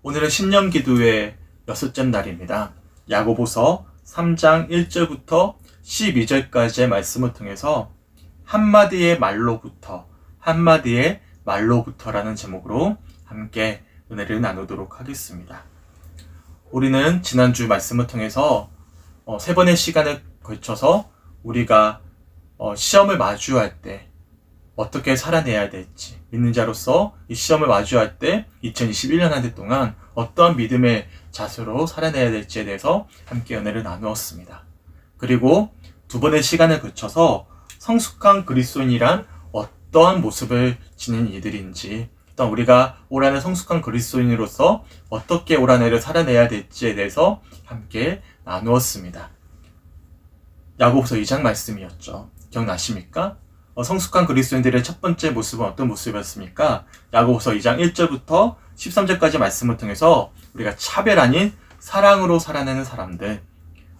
오늘은 신년 기도의 여섯째 날입니다. 야고보서 3장 1절부터 12절까지의 말씀을 통해서 한마디의 말로부터라는 제목으로 함께 은혜를 나누도록 하겠습니다. 우리는 지난주 말씀을 통해서 세 번의 시간을 걸쳐서 우리가 시험을 마주할 때 어떻게 살아내야 될지, 믿는 자로서 이 시험을 마주할 때 2021년 한 해 동안 어떠한 믿음의 자세로 살아내야 될지에 대해서 함께 은혜를 나누었습니다. 그리고 두 번의 시간을 거쳐서 성숙한 그리스도인이란 어떠한 모습을 지닌 이들인지, 또 우리가 올 한해 성숙한 그리스도인으로서 어떻게 올 한 해를 살아내야 될지에 대해서 함께 나누었습니다. 야고보서 2장 말씀이었죠. 기억나십니까? 성숙한 그리스도인들의 첫 번째 모습은 어떤 모습이었습니까? 야고보서 2장 1절부터 13절까지 말씀을 통해서 우리가 차별 아닌 사랑으로 살아내는 사람들,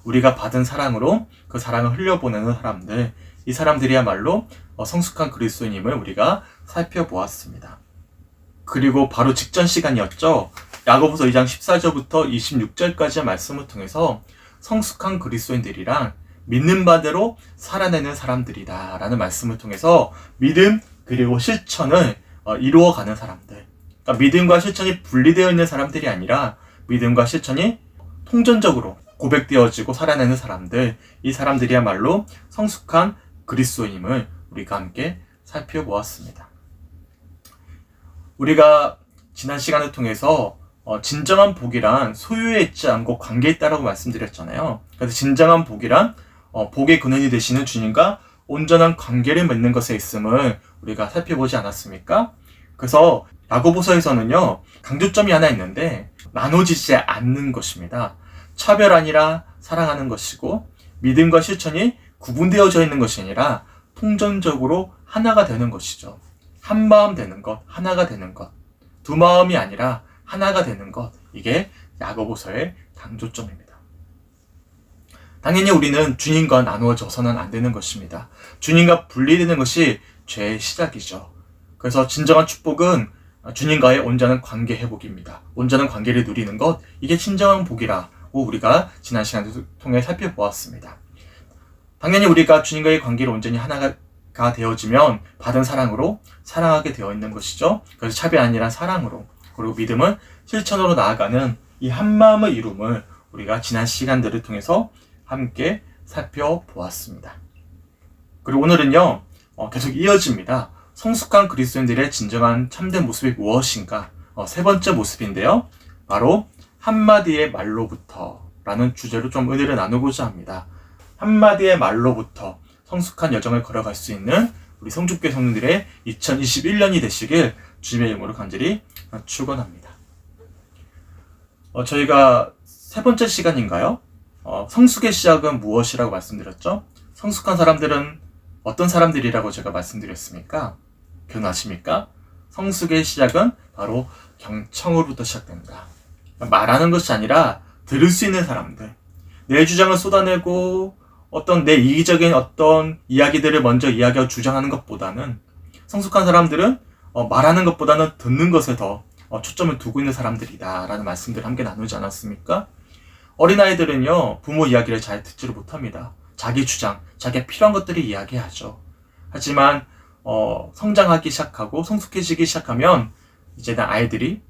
우리가 받은 사랑으로 그 사랑을 흘려보내는 사람들, 이 사람들이야말로 성숙한 그리스도인임을 우리가 살펴보았습니다. 그리고 바로 직전 시간이었죠. 야고보서 2장 14절부터 26절까지의 말씀을 통해서 성숙한 그리스도인들이랑 믿는 바대로 살아내는 사람들이다 라는 말씀을 통해서 믿음 그리고 실천을 이루어가는 사람들, 그러니까 믿음과 실천이 분리되어 있는 사람들이 아니라 믿음과 실천이 통전적으로 고백되어지고 살아내는 사람들, 이 사람들이야말로 성숙한 그리스도인임을 우리가 함께 살펴보았습니다. 우리가 지난 시간을 통해서 진정한 복이란 소유에 있지 않고 관계에 있다라고 말씀드렸잖아요. 그래서 진정한 복이란 복의 근원이 되시는 주님과 온전한 관계를 맺는 것에 있음을 우리가 살펴보지 않았습니까? 그래서 야고보서에서는요, 강조점이 하나 있는데 나눠지지 않는 것입니다. 차별 아니라 사랑하는 것이고, 믿음과 실천이 구분되어져 있는 것이 아니라 통전적으로 하나가 되는 것이죠. 한 마음 되는 것, 하나가 되는 것, 두 마음이 아니라 하나가 되는 것, 이게 야고보서의 강조점입니다. 당연히 우리는 주님과 나누어져서는 안 되는 것입니다. 주님과 분리되는 것이 죄의 시작이죠. 그래서 진정한 축복은 주님과의 온전한 관계 회복입니다. 온전한 관계를 누리는 것, 이게 진정한 복이라고 우리가 지난 시간을 통해 살펴보았습니다. 당연히 우리가 주님과의 관계를 온전히 하나가 되어지면 받은 사랑으로 사랑하게 되어 있는 것이죠. 그래서 차별이 아니라 사랑으로, 그리고 믿음은 실천으로 나아가는 이 한마음의 이룸을 우리가 지난 시간들을 통해서 함께 살펴보았습니다. 그리고 오늘은요, 계속 이어집니다. 성숙한 그리스도인들의 진정한 참된 모습이 무엇인가? 세 번째 모습인데요. 바로 한마디의 말로부터라는 주제로 좀 은혜를 나누고자 합니다. 한마디의 말로부터 성숙한 여정을 걸어갈 수 있는 우리 성주교회 성도들의 2021년이 되시길 주님의 이름으로 간절히 축원합니다. 저희가 세 번째 시간인가요? 성숙의 시작은 무엇이라고 말씀드렸죠? 성숙한 사람들은 어떤 사람들이라고 제가 말씀드렸습니까? 기억나십니까? 성숙의 시작은 바로 경청으로부터 시작된다. 말하는 것이 아니라 들을 수 있는 사람들, 내 주장을 쏟아내고 어떤 내 이기적인 어떤 이야기들을 먼저 이야기하고 주장하는 것보다는, 성숙한 사람들은 말하는 것보다는 듣는 것에 더 초점을 두고 있는 사람들이다 라는 말씀들을 함께 나누지 않았습니까? 어린아이들은요, 부모 이야기를 잘 듣지를 못합니다. 자기 주장, 자기가 필요한 것들을 이야기하죠. 하지만 성장하기 시작하고 성숙해지기 시작하면 이제는 아이들이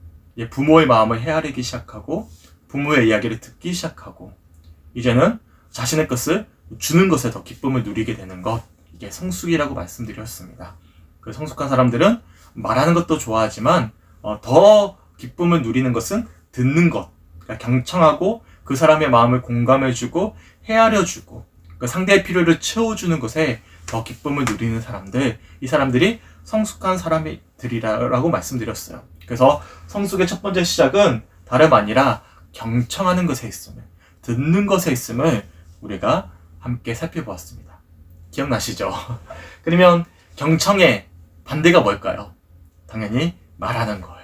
부모의 마음을 헤아리기 시작하고 부모의 이야기를 듣기 시작하고 이제는 자신의 것을 주는 것에 더 기쁨을 누리게 되는 것, 이게 성숙이라고 말씀드렸습니다. 그 성숙한 사람들은 말하는 것도 좋아하지만 더 기쁨을 누리는 것은 듣는 것, 그러니까 경청하고 그 사람의 마음을 공감해주고 헤아려주고 그 상대의 필요를 채워주는 것에 더 기쁨을 누리는 사람들, 이 사람들이 성숙한 사람들이라고 말씀드렸어요. 그래서 성숙의 첫 번째 시작은 다름 아니라 경청하는 것에 있음을, 듣는 것에 있음을 우리가 함께 살펴보았습니다. 기억나시죠? 그러면 경청의 반대가 뭘까요? 당연히 말하는 거예요.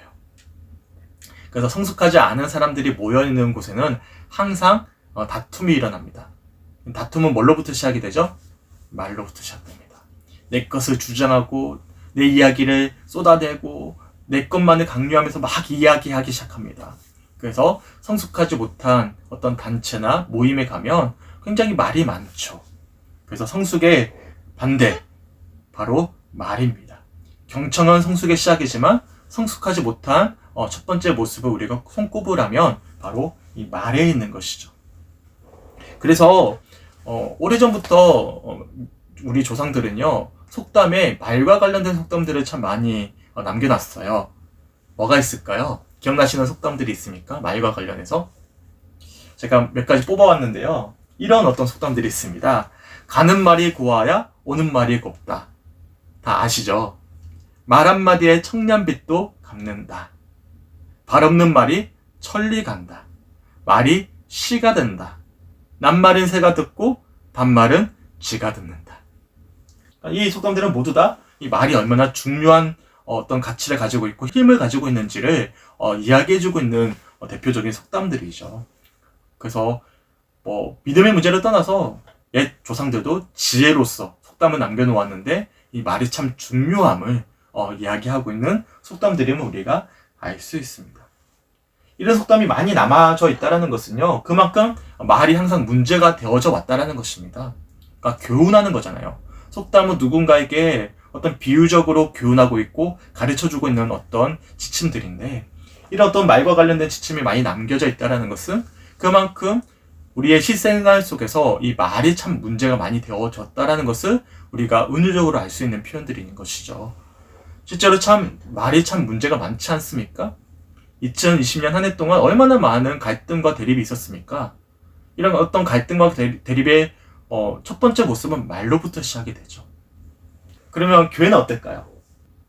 그래서 성숙하지 않은 사람들이 모여있는 곳에는 항상 다툼이 일어납니다. 다툼은 뭘로부터 시작이 되죠? 말로부터 시작됩니다. 내 것을 주장하고 내 이야기를 쏟아내고 내 것만을 강요하면서 막 이야기하기 시작합니다. 그래서 성숙하지 못한 어떤 단체나 모임에 가면 굉장히 말이 많죠. 그래서 성숙의 반대, 바로 말입니다. 경청은 성숙의 시작이지만 성숙하지 못한 첫 번째 모습을 우리가 손꼽으라면 바로 이 말에 있는 것이죠. 그래서 오래전부터 우리 조상들은요, 속담에 말과 관련된 속담들을 참 많이 남겨놨어요. 뭐가 있을까요? 기억나시는 속담들이 있습니까? 말과 관련해서 제가 몇 가지 뽑아왔는데요. 이런 어떤 속담들이 있습니다. 가는 말이 고와야 오는 말이 곱다. 다 아시죠? 말 한마디에 청년빚도 갚는다. 발 없는 말이 천리 간다. 말이 시가 된다. 낱말은 새가 듣고 반말은 쥐가 듣는다. 이 속담들은 모두 다 이 말이 얼마나 중요한 어떤 가치를 가지고 있고 힘을 가지고 있는지를 이야기해주고 있는 대표적인 속담들이죠. 그래서 믿음의 문제를 떠나서 옛 조상들도 지혜로서 속담을 남겨놓았는데 이 말이 참 중요함을 이야기하고 있는 속담들임을 우리가 알 수 있습니다. 이런 속담이 많이 남아져 있다는 것은요, 그만큼 말이 항상 문제가 되어져 왔다는 것입니다. 그러니까 교훈하는 거잖아요. 속담은 누군가에게 어떤 비유적으로 교훈하고 있고 가르쳐주고 있는 어떤 지침들인데, 이런 어떤 말과 관련된 지침이 많이 남겨져 있다는 것은 그만큼 우리의 실생활 속에서 이 말이 참 문제가 많이 되어졌다는 것을 우리가 은유적으로 알 수 있는 표현들인 것이죠. 실제로 참 말이 참 문제가 많지 않습니까? 2020년 한 해 동안 얼마나 많은 갈등과 대립이 있었습니까? 이런 어떤 갈등과 대립의 첫 번째 모습은 말로부터 시작이 되죠. 그러면 교회는 어떨까요?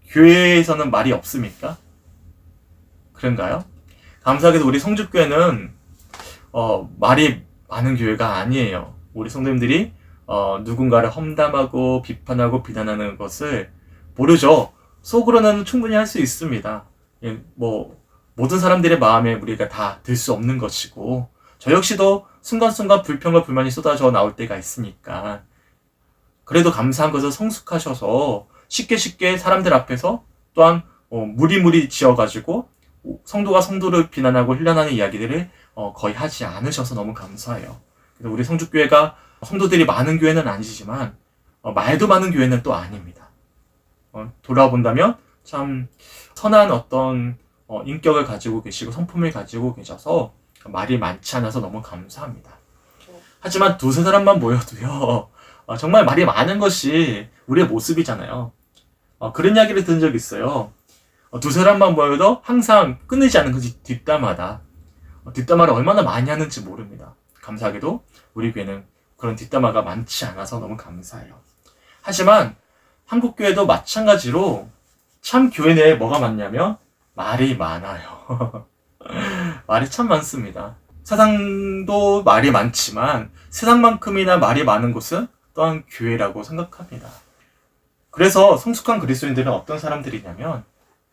교회에서는 말이 없습니까? 그런가요? 감사하게도 우리 성주교회는 말이 많은 교회가 아니에요. 우리 성도님들이 누군가를 험담하고 비판하고 비난하는 것을 모르죠. 속으로는 충분히 할 수 있습니다. 모든 사람들의 마음에 우리가 다 들 수 없는 것이고, 저 역시도 순간순간 불평과 불만이 쏟아져 나올 때가 있으니까, 그래도 감사한 것은 성숙하셔서 쉽게 사람들 앞에서 또한 무리무리 지어가지고 성도가 성도를 비난하고 훈련하는 이야기들을 거의 하지 않으셔서 너무 감사해요. 그래서 우리 성주교회가 성도들이 많은 교회는 아니지만 말도 많은 교회는 또 아닙니다. 돌아본다면 참 선한 어떤 인격을 가지고 계시고 성품을 가지고 계셔서 말이 많지 않아서 너무 감사합니다. 하지만 두세 사람만 모여도요, 정말 말이 많은 것이 우리의 모습이잖아요. 그런 이야기를 들은 적이 있어요. 두세 사람만 모여도 항상 끊이지 않는 것이 뒷담화다. 뒷담화를 얼마나 많이 하는지 모릅니다. 감사하게도 우리 교회는 그런 뒷담화가 많지 않아서 너무 감사해요. 하지만 한국교회도 마찬가지로 참 교회 내에 뭐가 많냐면 말이 많아요. 말이 참 많습니다. 세상도 말이 많지만 세상만큼이나 말이 많은 곳은 또한 교회라고 생각합니다. 그래서 성숙한 그리스도인들은 어떤 사람들이냐면,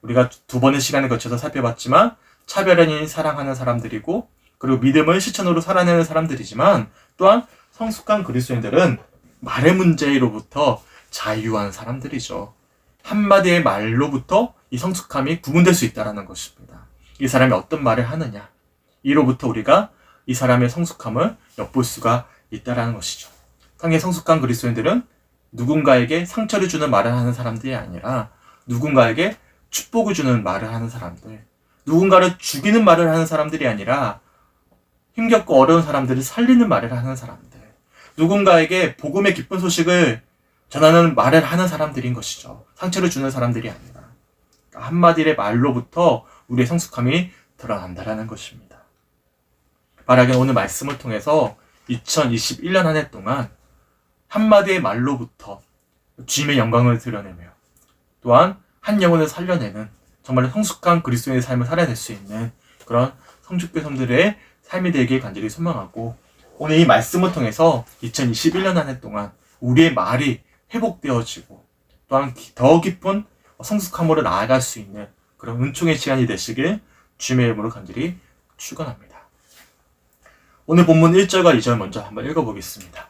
우리가 두 번의 시간을 거쳐서 살펴봤지만 차별연인 사랑하는 사람들이고, 그리고 믿음을 실천으로 살아내는 사람들이지만, 또한 성숙한 그리스도인들은 말의 문제로부터 자유한 사람들이죠. 한마디의 말로부터 이 성숙함이 구분될 수 있다는 것입니다. 이 사람이 어떤 말을 하느냐, 이로부터 우리가 이 사람의 성숙함을 엿볼 수가 있다는 것이죠. 상의 성숙한 그리스도인들은 누군가에게 상처를 주는 말을 하는 사람들이 아니라 누군가에게 축복을 주는 말을 하는 사람들, 누군가를 죽이는 말을 하는 사람들이 아니라 힘겹고 어려운 사람들을 살리는 말을 하는 사람들, 누군가에게 복음의 기쁜 소식을 전하는 말을 하는 사람들인 것이죠. 상처를 주는 사람들이 아니라. 한마디의 말로부터 우리의 성숙함이 드러난다는 것입니다. 만약에 오늘 말씀을 통해서 2021년 한 해 동안 한마디의 말로부터 주님의 영광을 드러내며 또한 한 영혼을 살려내는 정말 성숙한 그리스도인의 삶을 살아낼 수 있는 그런 성주교 성들의 삶이 되길 간절히 소망하고, 오늘 이 말씀을 통해서 2021년 한 해 동안 우리의 말이 회복되어지고 또한 더 깊은 성숙함으로 나아갈 수 있는 그런 은총의 시간이 되시길 주님의 이름으로 간절히 축원합니다. 오늘 본문 1절과 2절 먼저 한번 읽어보겠습니다.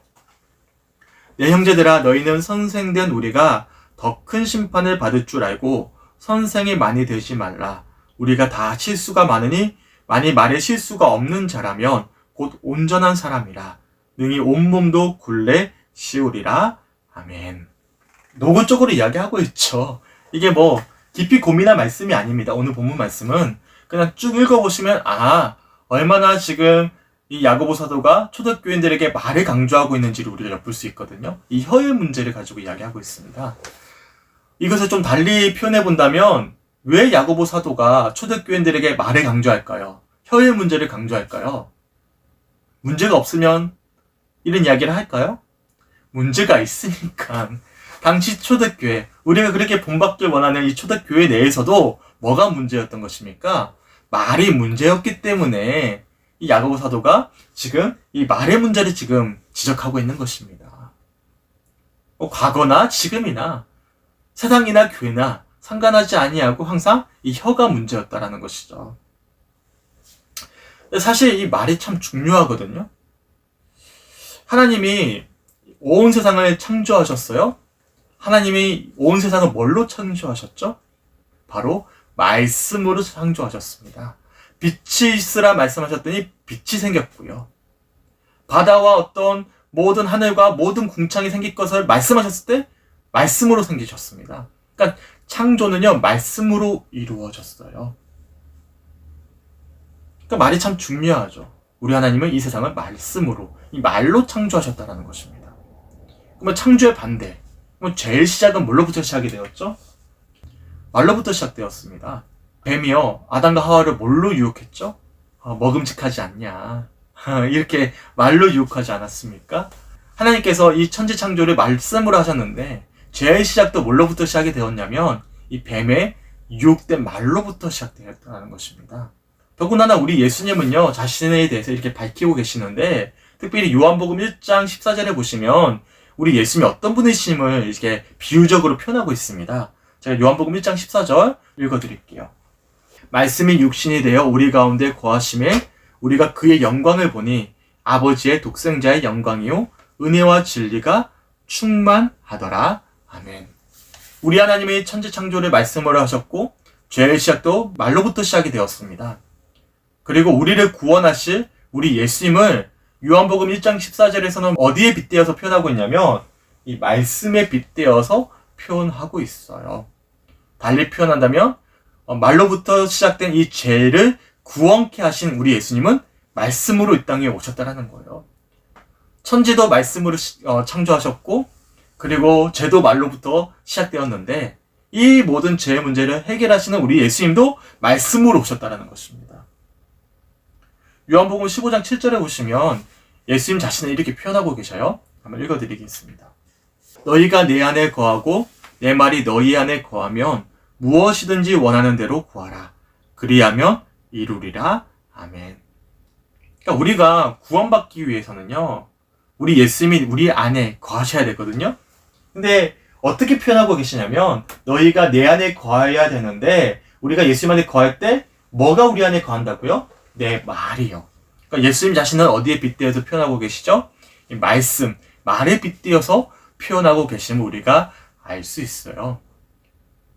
내 형제들아, 너희는 선생된 우리가 더 큰 심판을 받을 줄 알고 선생이 많이 되지 말라. 우리가 다 실수가 많으니 만일 말에 실수가 없는 자라면 곧 온전한 사람이라 능히 온몸도 굴레 씌우리라. 아멘. 노골적으로 이야기하고 있죠. 이게 뭐 깊이 고민할 말씀이 아닙니다. 오늘 본문 말씀은 그냥 쭉 읽어보시면 얼마나 지금 이 야고보 사도가 초대교인들에게 말을 강조하고 있는지를 우리가 엿볼 수 있거든요. 이 혀의 문제를 가지고 이야기하고 있습니다. 이것을 좀 달리 표현해 본다면 왜 야고보 사도가 초대교인들에게 말을 강조할까요? 혀의 문제를 강조할까요? 문제가 없으면 이런 이야기를 할까요? 문제가 있으니까. 당시 초대교회, 우리가 그렇게 본받길 원하는 이 초대교회 내에서도 뭐가 문제였던 것입니까? 말이 문제였기 때문에 이 야고보 사도가 지금 이 말의 문제를 지금 지적하고 있는 것입니다. 과거나 지금이나 세상이나 교회나 상관하지 아니하고 항상 이 혀가 문제였다라는 것이죠. 사실 이 말이 참 중요하거든요. 하나님이 온 세상을 창조하셨어요. 하나님이 온 세상을 뭘로 창조하셨죠? 바로 말씀으로 창조하셨습니다. 빛이 있으라 말씀하셨더니 빛이 생겼고요. 바다와 어떤 모든 하늘과 모든 궁창이 생길 것을 말씀하셨을 때 말씀으로 생기셨습니다. 그러니까 창조는요, 말씀으로 이루어졌어요. 그러니까 말이 참 중요하죠. 우리 하나님은 이 세상을 말씀으로, 이 말로 창조하셨다는 것입니다. 그러면 창조의 반대, 그럼 제일 시작은 뭘로부터 시작이 되었죠? 말로부터 시작되었습니다. 뱀이요, 아담과 하와를 뭘로 유혹했죠? 먹음직하지 않냐. 이렇게 말로 유혹하지 않았습니까? 하나님께서 이 천지 창조를 말씀으로 하셨는데 죄의 시작도 뭘로부터 시작이 되었냐면 이 뱀의 유혹된 말로부터 시작되었다는 것입니다. 더군다나 우리 예수님은요, 자신에 대해서 이렇게 밝히고 계시는데 특별히 요한복음 1장 14절에 보시면 우리 예수님이 어떤 분이심을 이렇게 비유적으로 표현하고 있습니다. 제가 요한복음 1장 14절 읽어드릴게요. 말씀이 육신이 되어 우리 가운데 거하심에 우리가 그의 영광을 보니 아버지의 독생자의 영광이요 은혜와 진리가 충만하더라. 아멘. 우리 하나님의 천지 창조를 말씀으로 하셨고 죄의 시작도 말로부터 시작이 되었습니다. 그리고 우리를 구원하실 우리 예수님을 요한복음 1장 14절에서는 어디에 빗대어서 표현하고 있냐면 이 말씀에 빗대어서 표현하고 있어요. 달리 표현한다면 말로부터 시작된 이 죄를 구원케 하신 우리 예수님은 말씀으로 이 땅에 오셨다라는 거예요. 천지도 말씀으로 창조하셨고 그리고 죄도 말로부터 시작되었는데 이 모든 죄의 문제를 해결하시는 우리 예수님도 말씀으로 오셨다라는 것입니다. 요한복음 15장 7절에 보시면 예수님 자신을 이렇게 표현하고 계셔요. 한번 읽어드리겠습니다. 너희가 내 안에 거하고 내 말이 너희 안에 거하면 무엇이든지 원하는 대로 구하라. 그리하면 이루리라. 아멘. 그러니까 우리가 구원받기 위해서는요, 우리 예수님이 우리 안에 거하셔야 되거든요. 근데 어떻게 표현하고 계시냐면 너희가 내 안에 거해야 되는데 우리가 예수님 안에 거할 때 뭐가 우리 안에 거한다고요? 내 말이요. 그러니까 예수님 자신은 어디에 빗대어서 표현하고 계시죠? 이 말씀, 말에 빗대어서 표현하고 계심을 우리가 알 수 있어요.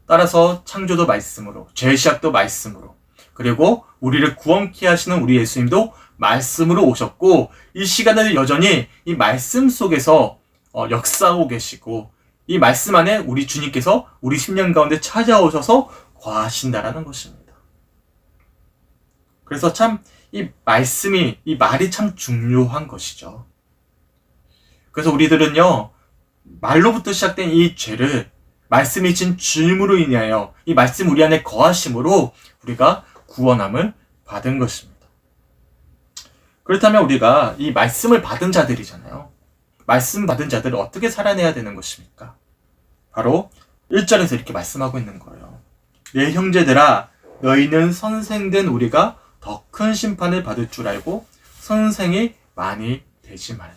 따라서 창조도 말씀으로, 죄의 시작도 말씀으로, 그리고 우리를 구원케 하시는 우리 예수님도 말씀으로 오셨고 이 시간에도 여전히 이 말씀 속에서 역사하고 계시고 이 말씀 안에 우리 주님께서 우리 심령 가운데 찾아오셔서 거하신다라는 것입니다. 그래서 참 이 말씀이, 이 말이 참 중요한 것이죠. 그래서 우리들은요, 말로부터 시작된 이 죄를 말씀이 진 주님으로 인하여 이 말씀 우리 안에 거하심으로 우리가 구원함을 받은 것입니다. 그렇다면 우리가 이 말씀을 받은 자들이잖아요. 말씀 받은 자들을 어떻게 살아내야 되는 것입니까? 바로 1절에서 이렇게 말씀하고 있는 거예요. 내 형제들아, 너희는 선생된 우리가 더 큰 심판을 받을 줄 알고 선생이 많이 되지 말라.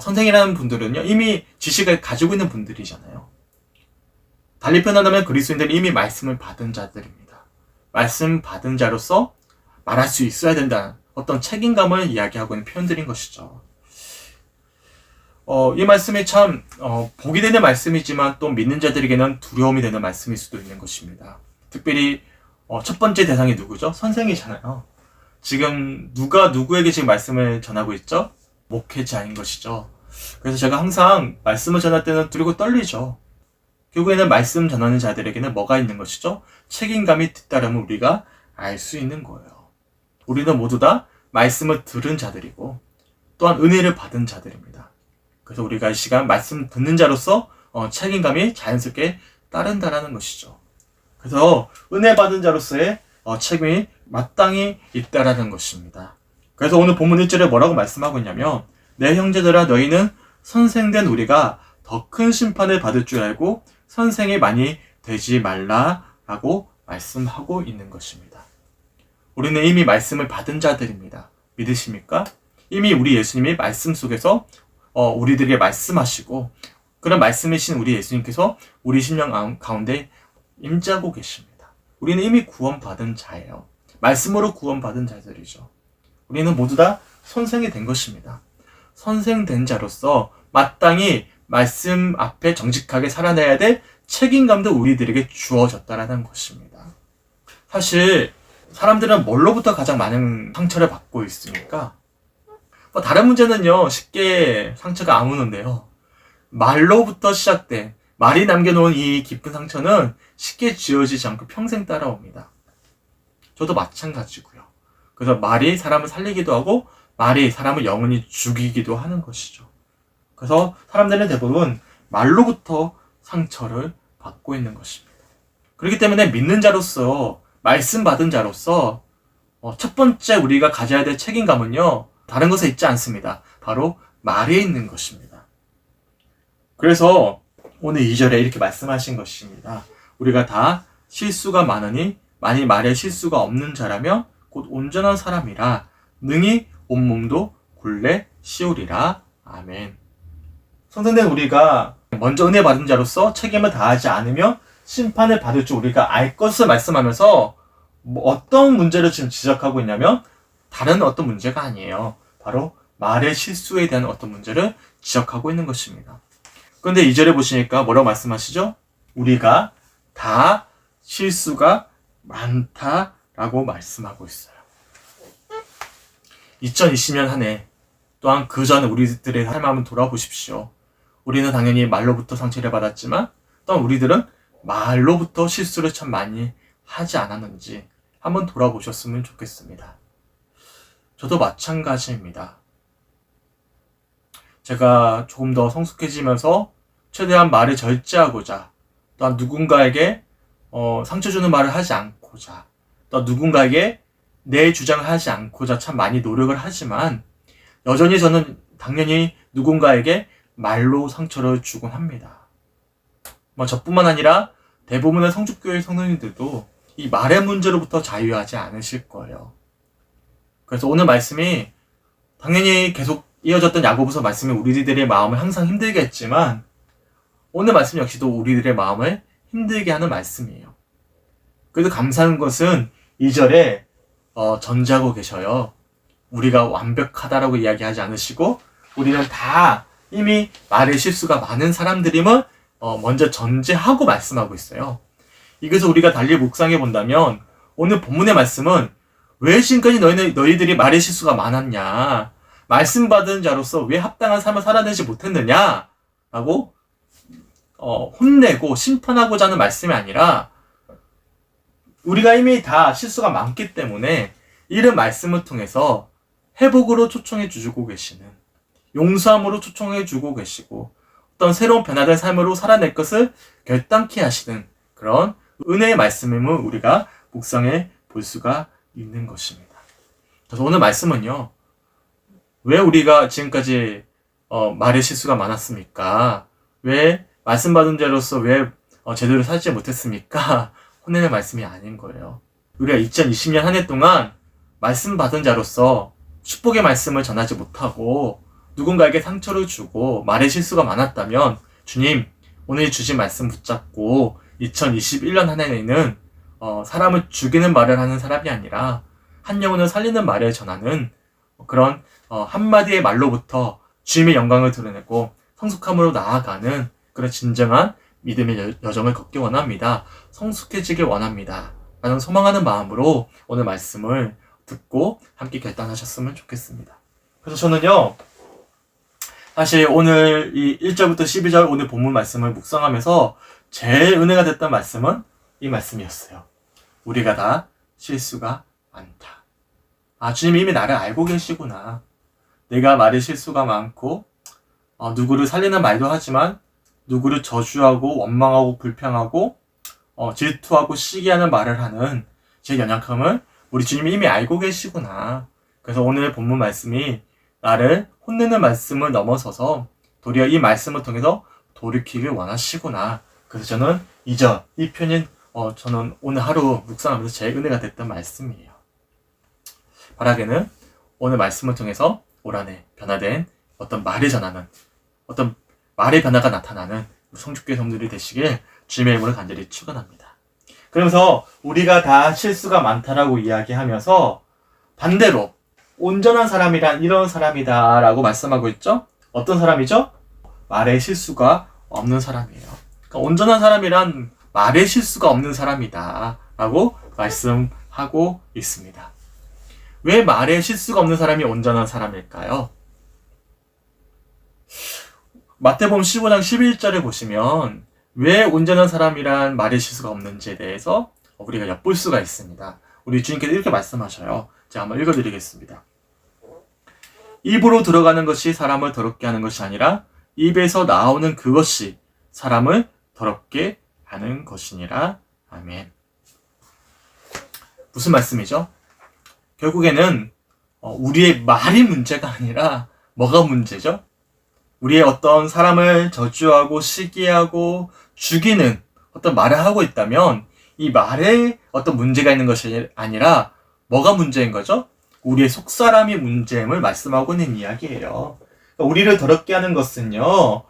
선생이라는 분들은요, 이미 지식을 가지고 있는 분들이잖아요. 달리 표현한다면 그리스도인들은 이미 말씀을 받은 자들입니다. 말씀 받은 자로서 말할 수 있어야 된다는 어떤 책임감을 이야기하고 있는 표현들인 것이죠. 이 말씀이 참 복이 되는 말씀이지만 또 믿는 자들에게는 두려움이 되는 말씀일 수도 있는 것입니다. 특별히 첫 번째 대상이 누구죠? 선생이잖아요. 지금 누가 누구에게 지금 말씀을 전하고 있죠? 목회자인 것이죠. 그래서 제가 항상 말씀을 전할 때는 두리고 떨리죠. 결국에는 말씀 전하는 자들에게는 뭐가 있는 것이죠? 책임감이 뒤따르면 우리가 알 수 있는 거예요. 우리는 모두 다 말씀을 들은 자들이고 또한 은혜를 받은 자들입니다. 그래서 우리가 이 시간 말씀 듣는 자로서 책임감이 자연스럽게 따른다라는 것이죠. 그래서 은혜 받은 자로서의 책임이 마땅히 있다라는 것입니다. 그래서 오늘 본문 1절에 뭐라고 말씀하고 있냐면 내 형제들아 너희는 선생된 우리가 더 큰 심판을 받을 줄 알고 선생이 많이 되지 말라라고 말씀하고 있는 것입니다. 우리는 이미 말씀을 받은 자들입니다. 믿으십니까? 이미 우리 예수님이 말씀 속에서 우리들에게 말씀하시고 그런 말씀이신 우리 예수님께서 우리 심령 가운데 임재하고 계십니다. 우리는 이미 구원받은 자예요. 말씀으로 구원받은 자들이죠. 우리는 모두 다 선생이 된 것입니다. 선생된 자로서 마땅히 말씀 앞에 정직하게 살아내야 될 책임감도 우리들에게 주어졌다라는 것입니다. 사실 사람들은 뭘로부터 가장 많은 상처를 받고 있습니까? 다른 문제는요 쉽게 상처가 안 오는데요, 말로부터 시작된 말이 남겨놓은 이 깊은 상처는 쉽게 지워지지 않고 평생 따라옵니다. 저도 마찬가지고요. 그래서 말이 사람을 살리기도 하고 말이 사람을 영원히 죽이기도 하는 것이죠. 그래서 사람들은 대부분 말로부터 상처를 받고 있는 것입니다. 그렇기 때문에 믿는 자로서, 말씀 받은 자로서 첫 번째 우리가 가져야 될 책임감은요 다른 것에 있지 않습니다. 바로 말에 있는 것입니다. 그래서 오늘 2절에 이렇게 말씀하신 것입니다. 우리가 다 실수가 많으니 만일 말에 실수가 없는 자라면 곧 온전한 사람이라 능히 온몸도 굴레 씌우리라. 아멘. 선생된 우리가 먼저 은혜 받은 자로서 책임을 다하지 않으며 심판을 받을 줄 우리가 알 것을 말씀하면서 어떤 문제를 지금 지적하고 있냐면 다른 어떤 문제가 아니에요. 바로 말의 실수에 대한 어떤 문제를 지적하고 있는 것입니다. 그런데 2절에 보시니까 뭐라고 말씀하시죠? 우리가 다 실수가 많다라고 말씀하고 있어요. 2020년 한 해 또한 그 전 우리들의 삶을 한번 돌아보십시오. 우리는 당연히 말로부터 상처를 받았지만 또한 우리들은 말로부터 실수를 참 많이 하지 않았는지 한번 돌아보셨으면 좋겠습니다. 저도 마찬가지입니다. 제가 조금 더 성숙해지면서 최대한 말을 절제하고자, 또한 누군가에게 상처 주는 말을 하지 않고자, 또 누군가에게 내 주장을 하지 않고자 참 많이 노력을 하지만 여전히 저는 당연히 누군가에게 말로 상처를 주곤 합니다. 저뿐만 아니라 대부분의 성축교회 성도님들도 이 말의 문제로부터 자유하지 않으실 거예요. 그래서 오늘 말씀이 당연히 계속 이어졌던 야고보서 말씀이 우리들의 마음을 항상 힘들게 했지만 오늘 말씀 역시도 우리들의 마음을 힘들게 하는 말씀이에요. 그래도 감사한 것은 2절에 전제하고 계셔요. 우리가 완벽하다라고 이야기하지 않으시고 우리는 다 이미 말의 실수가 많은 사람들임을 먼저 전제하고 말씀하고 있어요. 이것을 우리가 달리 묵상해 본다면 오늘 본문의 말씀은 왜 지금까지 너희들이 말의 실수가 많았냐, 말씀 받은 자로서 왜 합당한 삶을 살아내지 못했느냐 라고 혼내고 심판하고자 하는 말씀이 아니라 우리가 이미 다 실수가 많기 때문에 이런 말씀을 통해서 회복으로 초청해 주고 계시는, 용서함으로 초청해 주고 계시고 어떤 새로운 변화된 삶으로 살아낼 것을 결단케 하시는 그런 은혜의 말씀임을 우리가 묵상해 볼 수가 있는 것입니다. 그래서 오늘 말씀은요, 왜 우리가 지금까지 말의 실수가 많았습니까? 왜 말씀 받은 자로서 왜 제대로 살지 못했습니까? 혼내는 말씀이 아닌 거예요. 우리가 2020년 한 해 동안 말씀 받은 자로서 축복의 말씀을 전하지 못하고 누군가에게 상처를 주고 말의 실수가 많았다면 주님, 오늘 주신 말씀 붙잡고 2021년 한 해에는 사람을 죽이는 말을 하는 사람이 아니라 한 영혼을 살리는 말을 전하는 그런 한마디의 말로부터 주님의 영광을 드러내고 성숙함으로 나아가는 그런 진정한 믿음의 여정을 걷기 원합니다. 성숙해지길 원합니다. 라는 소망하는 마음으로 오늘 말씀을 듣고 함께 결단하셨으면 좋겠습니다. 그래서 저는요, 사실 오늘 이 1절부터 12절 오늘 본문 말씀을 묵상하면서 제일 은혜가 됐던 말씀은 이 말씀이었어요. 우리가 다 실수가 많다. 주님이 이미 나를 알고 계시구나. 내가 말에 실수가 많고 누구를 살리는 말도 하지만 누구를 저주하고 원망하고 불평하고 질투하고 시기하는 말을 하는 제 연약함을 우리 주님이 이미 알고 계시구나. 그래서 오늘 본문 말씀이 나를 혼내는 말씀을 넘어서서 도리어 이 말씀을 통해서 돌이키길 원하시구나. 그래서 저는 2절, 이 표현이 저는 오늘 하루 묵상하면서 제일 은혜가 됐던 말씀이에요. 바라기는 오늘 말씀을 통해서 올 한해 변화된 어떤 말을 전하는, 어떤 말의 변화가 나타나는 성주교회 성도들이 되시길 주님의 이름으로 간절히 축원합니다. 그러면서 우리가 다 실수가 많다라고 이야기하면서 반대로 온전한 사람이란 이런 사람이다 라고 말씀하고 있죠. 어떤 사람이죠? 말에 실수가 없는 사람이에요. 그러니까 온전한 사람이란 말에 실수가 없는 사람이다 라고 말씀하고 있습니다. 왜 말에 실수가 없는 사람이 온전한 사람일까요? 마태복음 15장 11절에 보시면 왜 온전한 사람이란 말에 실수가 없는지에 대해서 우리가 엿볼 수가 있습니다. 우리 주님께서 이렇게 말씀하셔요. 제가 한번 읽어드리겠습니다. 입으로 들어가는 것이 사람을 더럽게 하는 것이 아니라 입에서 나오는 그것이 사람을 더럽게 하는 것이니라. 아멘. 무슨 말씀이죠? 결국에는 우리의 말이 문제가 아니라 뭐가 문제죠? 우리의 어떤 사람을 저주하고 시기하고 죽이는 어떤 말을 하고 있다면 이 말에 어떤 문제가 있는 것이 아니라 뭐가 문제인 거죠? 우리의 속사람이 문제임을 말씀하고 있는 이야기예요. 그러니까 우리를 더럽게 하는 것은요,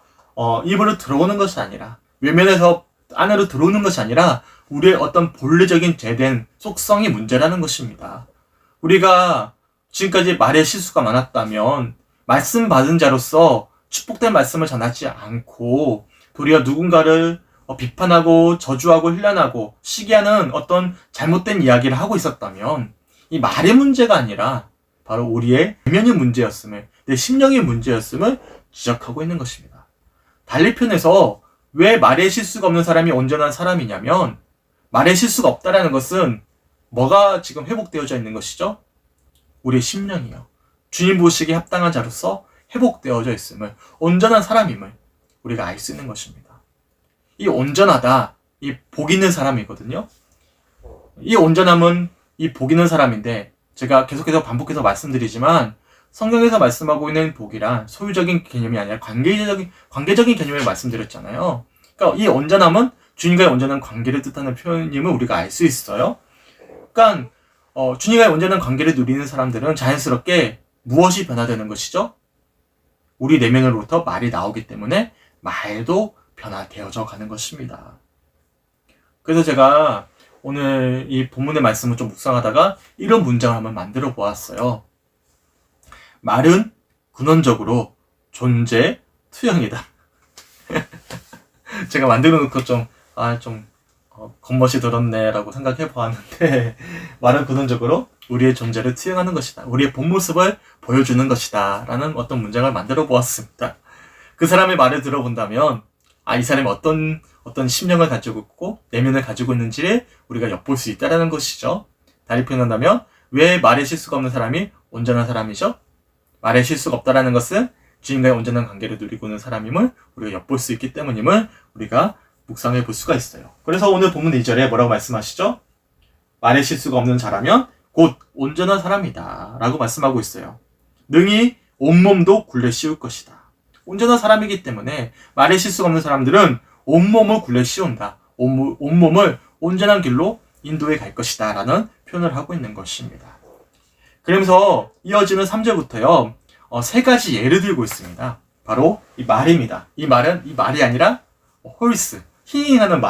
입으로 들어오는 것이 아니라, 외면에서 안으로 들어오는 것이 아니라 우리의 어떤 본래적인 죄된 속성이 문제라는 것입니다. 우리가 지금까지 말에 실수가 많았다면 말씀 받은 자로서 축복된 말씀을 전하지 않고 도리어 누군가를 비판하고 저주하고 힐난하고 시기하는 어떤 잘못된 이야기를 하고 있었다면 이 말의 문제가 아니라 바로 우리의 내면의 문제였음을, 내 심령의 문제였음을 지적하고 있는 것입니다. 달리 표현해서 왜 말에 실수가 없는 사람이 온전한 사람이냐면 말에 실수가 없다라는 것은 뭐가 지금 회복되어져 있는 것이죠? 우리의 심령이요. 주님 보시기에 합당한 자로서 회복되어져 있음을, 온전한 사람임을 우리가 알 수 있는 것입니다. 이 온전하다, 이 복 있는 사람이거든요. 이 온전함은 이 복 있는 사람인데 제가 계속해서 반복해서 말씀드리지만 성경에서 말씀하고 있는 복이란 소유적인 개념이 아니라 관계적인 개념을 말씀드렸잖아요. 그러니까 이 온전함은 주님과의 온전한 관계를 뜻하는 표현임을 우리가 알 수 있어요. 그러니까 주님과의 온전한 관계를 누리는 사람들은 자연스럽게 무엇이 변화되는 것이죠? 우리 내면으로부터 말이 나오기 때문에 말도 변화되어져 가는 것입니다. 그래서 제가 오늘 이 본문의 말씀을 좀 묵상하다가 이런 문장을 한번 만들어 보았어요. 말은 근원적으로 존재 투영이다. 제가 만들어 놓고 좀 겉멋이 들었네 라고 생각해 보았는데 말은 근원적으로 우리의 존재를 투영하는 것이다. 우리의 본 모습을 보여주는 것이다. 라는 어떤 문장을 만들어 보았습니다. 그 사람의 말을 들어본다면 이 사람이 어떤 심령을 가지고 있고 내면을 가지고 있는지를 우리가 엿볼 수 있다는 것이죠. 다리 표현한다면 왜 말에 실수가 없는 사람이 온전한 사람이죠? 말에 실수가 없다라는 것은 주님과의 온전한 관계를 누리고 있는 사람임을 우리가 엿볼 수 있기 때문임을 우리가 묵상해 볼 수가 있어요. 그래서 오늘 본문 2절에 뭐라고 말씀하시죠? 말에 실수가 없는 자라면 곧 온전한 사람이다 라고 말씀하고 있어요. 능히 온몸도 굴레 씌울 것이다. 온전한 사람이기 때문에 말에 실수가 없는 사람들은 온몸을 굴레 씌운다. 온몸을 온전한 길로 인도해 갈 것이다 라는 표현을 하고 있는 것입니다. 그러면서 이어지는 3절부터요. 세 가지 예를 들고 있습니다. 바로 이 말입니다. 이 말은 이 말이 아니라 홀스, 힐링하는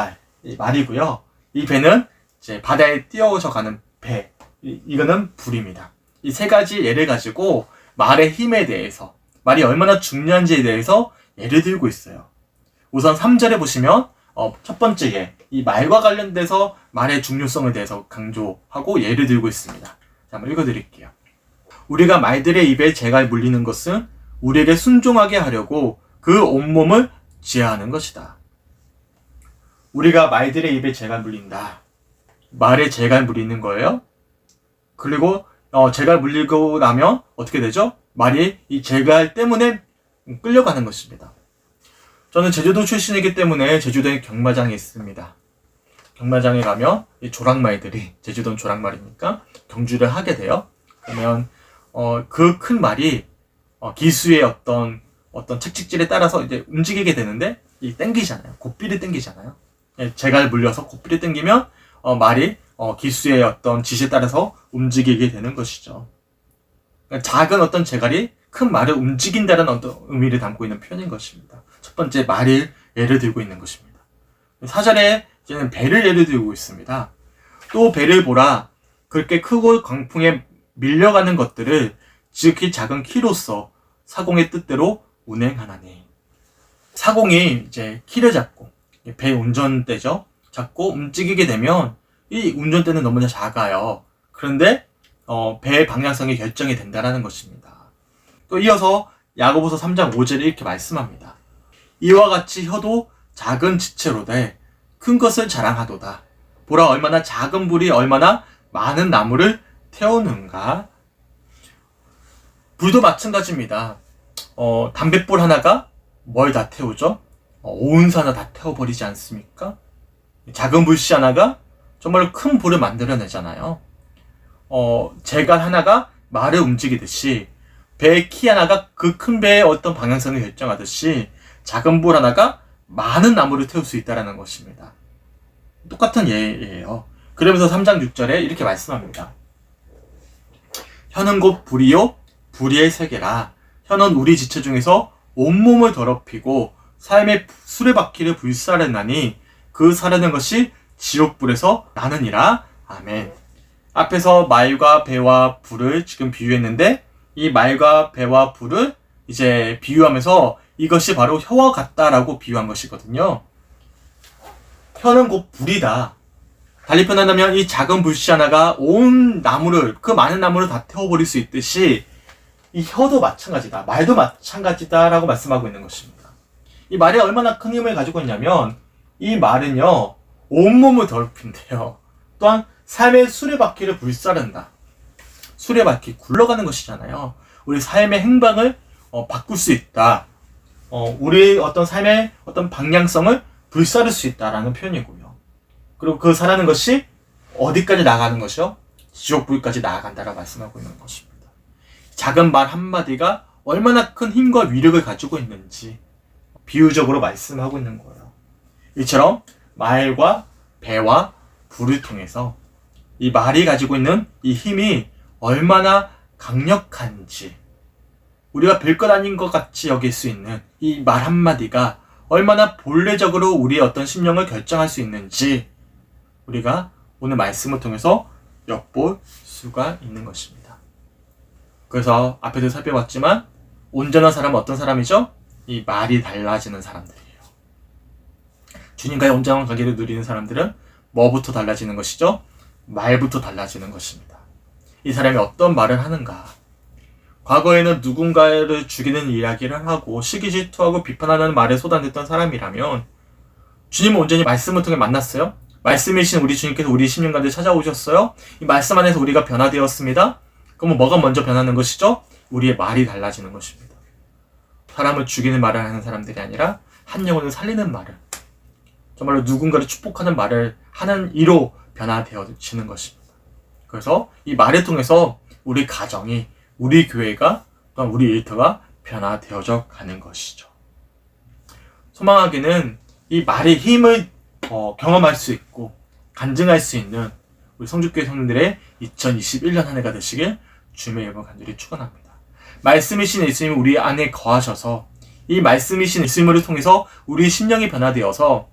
말이고요. 이 배는 이제 바다에 띄어져 가는 배. 이거는 불입니다. 이 세 가지 예를 가지고 말의 힘에 대해서, 말이 얼마나 중요한지에 대해서 예를 들고 있어요. 우선 3절에 보시면 첫 번째 예, 이 말과 관련돼서 말의 중요성에 대해서 강조하고 예를 들고 있습니다. 한번 읽어드릴게요. 우리가 말들의 입에 재가 물리는 것은 우리에게 순종하게 하려고 그 온몸을 지혜하는 것이다. 우리가 말들의 입에 재가 물린다. 말에 재가 물리는 거예요. 그리고 재가 물리고 나면 어떻게 되죠? 말이 이 재갈 때문에 끌려가는 것입니다. 저는 제주도 출신이기 때문에 제주도에 경마장이 있습니다. 경마장에 가면 이 조랑말들이, 제주도는 조랑말이니까 경주를 하게 돼요. 그러면 그 큰 말이 기수의 어떤 책찍질에 따라서 이제 움직이게 되는데 이 땡기잖아요. 고삐를 땡기잖아요. 재갈 물려서 고삐를 땡기면 말이 기수의 어떤 지시에 따라서 움직이게 되는 것이죠. 그러니까 작은 어떤 재갈이 큰 말을 움직인다는 어떤 의미를 담고 있는 표현인 것입니다. 첫 번째 말을 예를 들고 있는 것입니다. 4절에 이제는 배를 예를 들고 있습니다. 또 배를 보라. 그렇게 크고 광풍에 밀려가는 것들을 지극히 작은 키로서 사공의 뜻대로 운행하나니. 사공이 이제 키를 잡고 배 운전대죠. 잡고 움직이게 되면 이 운전대는 너무나 작아요. 그런데 배의 방향성이 결정이 된다는 것입니다. 또 이어서 야고보서 3장 5절에 이렇게 말씀합니다. 이와 같이 혀도 작은 지체로되 큰 것을 자랑하도다. 보라 얼마나 작은 불이 얼마나 많은 나무를 태우는가. 불도 마찬가지입니다. 담뱃불 하나가 뭘 다 태우죠? 온 산을 다 태워버리지 않습니까? 작은 불씨 하나가 정말 큰 불을 만들어내잖아요. 재갈 하나가 말을 움직이듯이 배의 키 하나가 그 큰 배의 어떤 방향성을 결정하듯이 작은 불 하나가 많은 나무를 태울 수 있다는 것입니다. 똑같은 예예요. 그러면서 3장 6절에 이렇게 말씀합니다. 혀는 곧 불이요 불의의 세계라. 혀는 우리 지체 중에서 온몸을 더럽히고 삶의 수레바퀴를 불사르나니 그 사르는 것이 지옥불에서 나느니라. 아멘. 앞에서 말과 배와 불을 지금 비유했는데 이 말과 배와 불을 이제 비유하면서 이것이 바로 혀와 같다라고 비유한 것이거든요. 혀는 곧 불이다. 달리 표현한다면 이 작은 불씨 하나가 온 나무를, 그 많은 나무를 다 태워버릴 수 있듯이 이 혀도 마찬가지다. 말도 마찬가지다라고 말씀하고 있는 것입니다. 이 말이 얼마나 큰 힘을 가지고 있냐면 이 말은요 온몸을 더럽힌대요. 또한 삶의 수레바퀴를 불사른다. 수레바퀴 굴러가는 것이잖아요. 우리 삶의 행방을 바꿀 수 있다. 우리의 어떤 삶의 어떤 방향성을 불사를 수 있다라는 표현이고요. 그리고 그 사라는 것이 어디까지 나가는 것이요? 지옥불까지 나아간다라고 말씀하고 있는 것입니다. 작은 말 한마디가 얼마나 큰 힘과 위력을 가지고 있는지 비유적으로 말씀하고 있는 거예요. 이처럼 말과 배와 불을 통해서 이 말이 가지고 있는 이 힘이 얼마나 강력한지, 우리가 별것 아닌 것 같이 여길 수 있는 이 말 한마디가 얼마나 본래적으로 우리의 어떤 심령을 결정할 수 있는지 우리가 오늘 말씀을 통해서 엿볼 수가 있는 것입니다. 그래서 앞에도 살펴봤지만 온전한 사람은 어떤 사람이죠? 이 말이 달라지는 사람들이에요. 주님과의 온전한 관계를 누리는 사람들은 뭐부터 달라지는 것이죠? 말부터 달라지는 것입니다. 이 사람이 어떤 말을 하는가? 과거에는 누군가를 죽이는 이야기를 하고 시기 질투하고 비판하는 말에 쏟아냈던 사람이라면 주님은 온전히 말씀을 통해 만났어요. 말씀이신 우리 주님께서 우리 심령 가운데 찾아오셨어요. 이 말씀 안에서 우리가 변화되었습니다. 그러면 뭐가 먼저 변하는 것이죠? 우리의 말이 달라지는 것입니다. 사람을 죽이는 말을 하는 사람들이 아니라 한 영혼을 살리는 말을, 정말로 누군가를 축복하는 말을 하는 이로 변화되어지는 것입니다. 그래서 이 말을 통해서 우리 가정이, 우리 교회가, 또한 우리 일터가 변화되어져 가는 것이죠. 소망하기는 이 말의 힘을 경험할 수 있고 간증할 수 있는 우리 성주교회 성도들의 2021년 한 해가 되시길 주님의 이름으로 간절히 축원합니다. 말씀이신 예수님이 우리 안에 거하셔서 이 말씀이신 예수님을 통해서 우리 심령이 변화되어서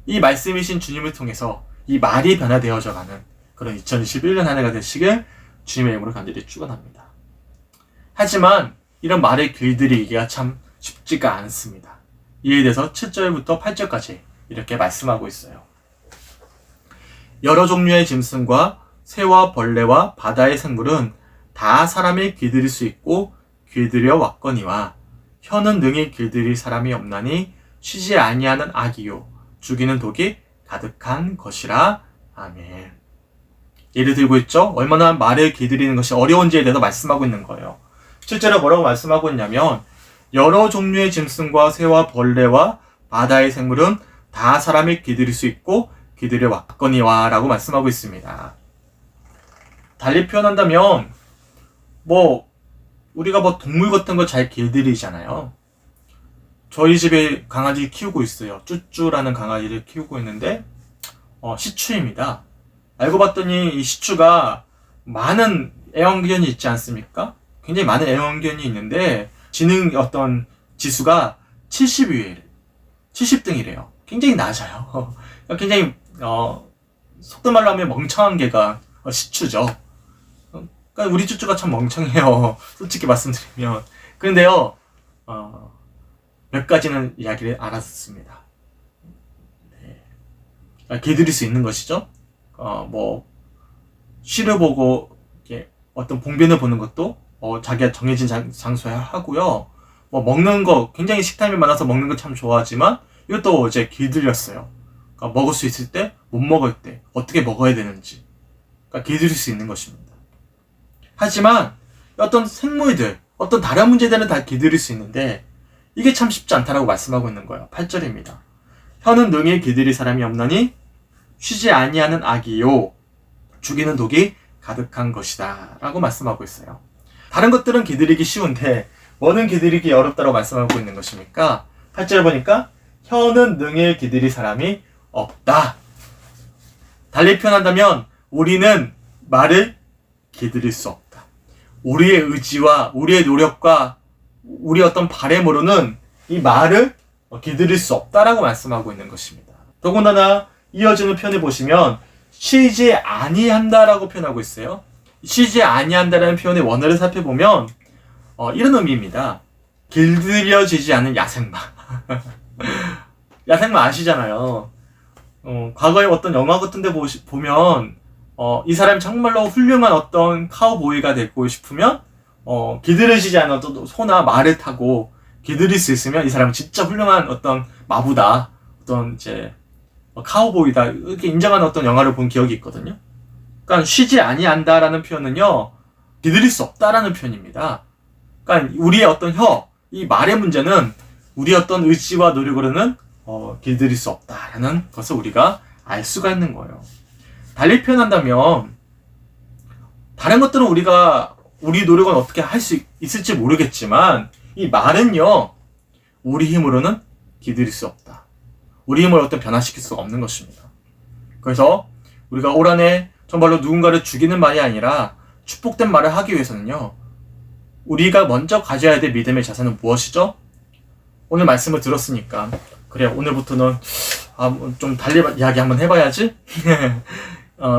이 말씀이신 주님을 통해서 이 말이 변화되어져 가는 그런 2021년 한 해가 되시길 주님의 이름으로 간절히 축원합니다. 하지만 이런 말을 길들이기가 참 쉽지가 않습니다. 이에 대해서 7절부터 8절까지 이렇게 말씀하고 있어요. 여러 종류의 짐승과 새와 벌레와 바다의 생물은 다 사람이 길들일 수 있고 길들여 왔거니와 혀는 능히 길들일 사람이 없나니 쉬지 아니하는 악이요 죽이는 독이 가득한 것이라. 아멘. 예를 들고 있죠. 얼마나 말을 길들이는 것이 어려운지에 대해서 말씀하고 있는 거예요. 실제로 뭐라고 말씀하고 있냐면 여러 종류의 짐승과 새와 벌레와 바다의 생물은 다 사람이 길들일 수 있고 길들여 왔거니와 라고 말씀하고 있습니다. 달리 표현한다면 우리가 동물 같은 거 잘 길들이잖아요. 저희 집에 강아지 키우고 있어요. 쭈쭈라는 강아지를 키우고 있는데 시추입니다. 알고 봤더니 이 시추가 많은 애완견이 있지 않습니까? 굉장히 많은 애완견이 있는데 지능 어떤 지수가 70등이래요. 굉장히 낮아요. 굉장히 속된 말로 하면 멍청한 개가 시추죠. 그러니까 우리 쭈쭈가 참 멍청해요. 솔직히 말씀드리면. 그런데요, 몇 가지는 이야기를 알았습니다. 네. 길들일 수 있는 것이죠. 쉬를 보고 이렇게 어떤 봉변을 보는 것도 자기가 정해진 장소에 하고요. 먹는 거 굉장히 식탐이 많아서 먹는 거 참 좋아하지만 이것도 이제 길들였어요. 그러니까 먹을 수 있을 때, 못 먹을 때 어떻게 먹어야 되는지. 그러니까 길들일 수 있는 것입니다. 하지만 어떤 생물들, 어떤 다른 문제들은 다 길들일 수 있는데 이게 참 쉽지 않다라고 말씀하고 있는 거예요. 8절입니다. 혀는 능히 길들일 사람이 없나니 쉬지 아니하는 악이요 죽이는 독이 가득한 것이다 라고 말씀하고 있어요. 다른 것들은 길들이기 쉬운데 뭐는 길들이기 어렵다고 말씀하고 있는 것입니까? 8절 보니까 혀는 능히 길들일 사람이 없다. 달리 표현한다면 우리는 말을 길들일 수 없다. 우리의 의지와 우리의 노력과 우리의 어떤 바램으로는 이 말을 길들일 수 없다라고 말씀하고 있는 것입니다. 더군다나 이어지는 표현을 보시면 쉬지 아니한다라고 표현하고 있어요. 쉬지 아니한다라는 표현의 원어를 살펴보면 이런 의미입니다. 길들여지지 않은 야생마. 야생마 아시잖아요. 과거에 어떤 영화 같은 데 보면 이 사람이 정말로 훌륭한 어떤 카우보이가 되고 싶으면 길들여지지 않은 어떤 소나 말을 타고 길들일 수 있으면 이 사람은 진짜 훌륭한 어떤 마부다, 어떤 이제 카우보이다 이렇게 인정하는 어떤 영화를 본 기억이 있거든요. 그러니까 쉬지 아니한다라는 표현은요 길들일 수 없다라는 표현입니다. 그러니까 우리의 어떤 이 말의 문제는 우리의 어떤 의지와 노력으로는 길들일 수 없다라는 것을 우리가 알 수가 있는 거예요. 달리 표현한다면 다른 것들은 우리 노력은 어떻게 할 수 있을지 모르겠지만 이 말은요 우리 힘으로는 길들일 수 없다. 우리 힘을 어떤 변화시킬 수가 없는 것입니다. 그래서 우리가 올 한해 정말로 누군가를 죽이는 말이 아니라 축복된 말을 하기 위해서는요 우리가 먼저 가져야 될 믿음의 자세는 무엇이죠? 오늘 말씀을 들었으니까 그래 오늘부터는 좀 달리 이야기 한번 해봐야지.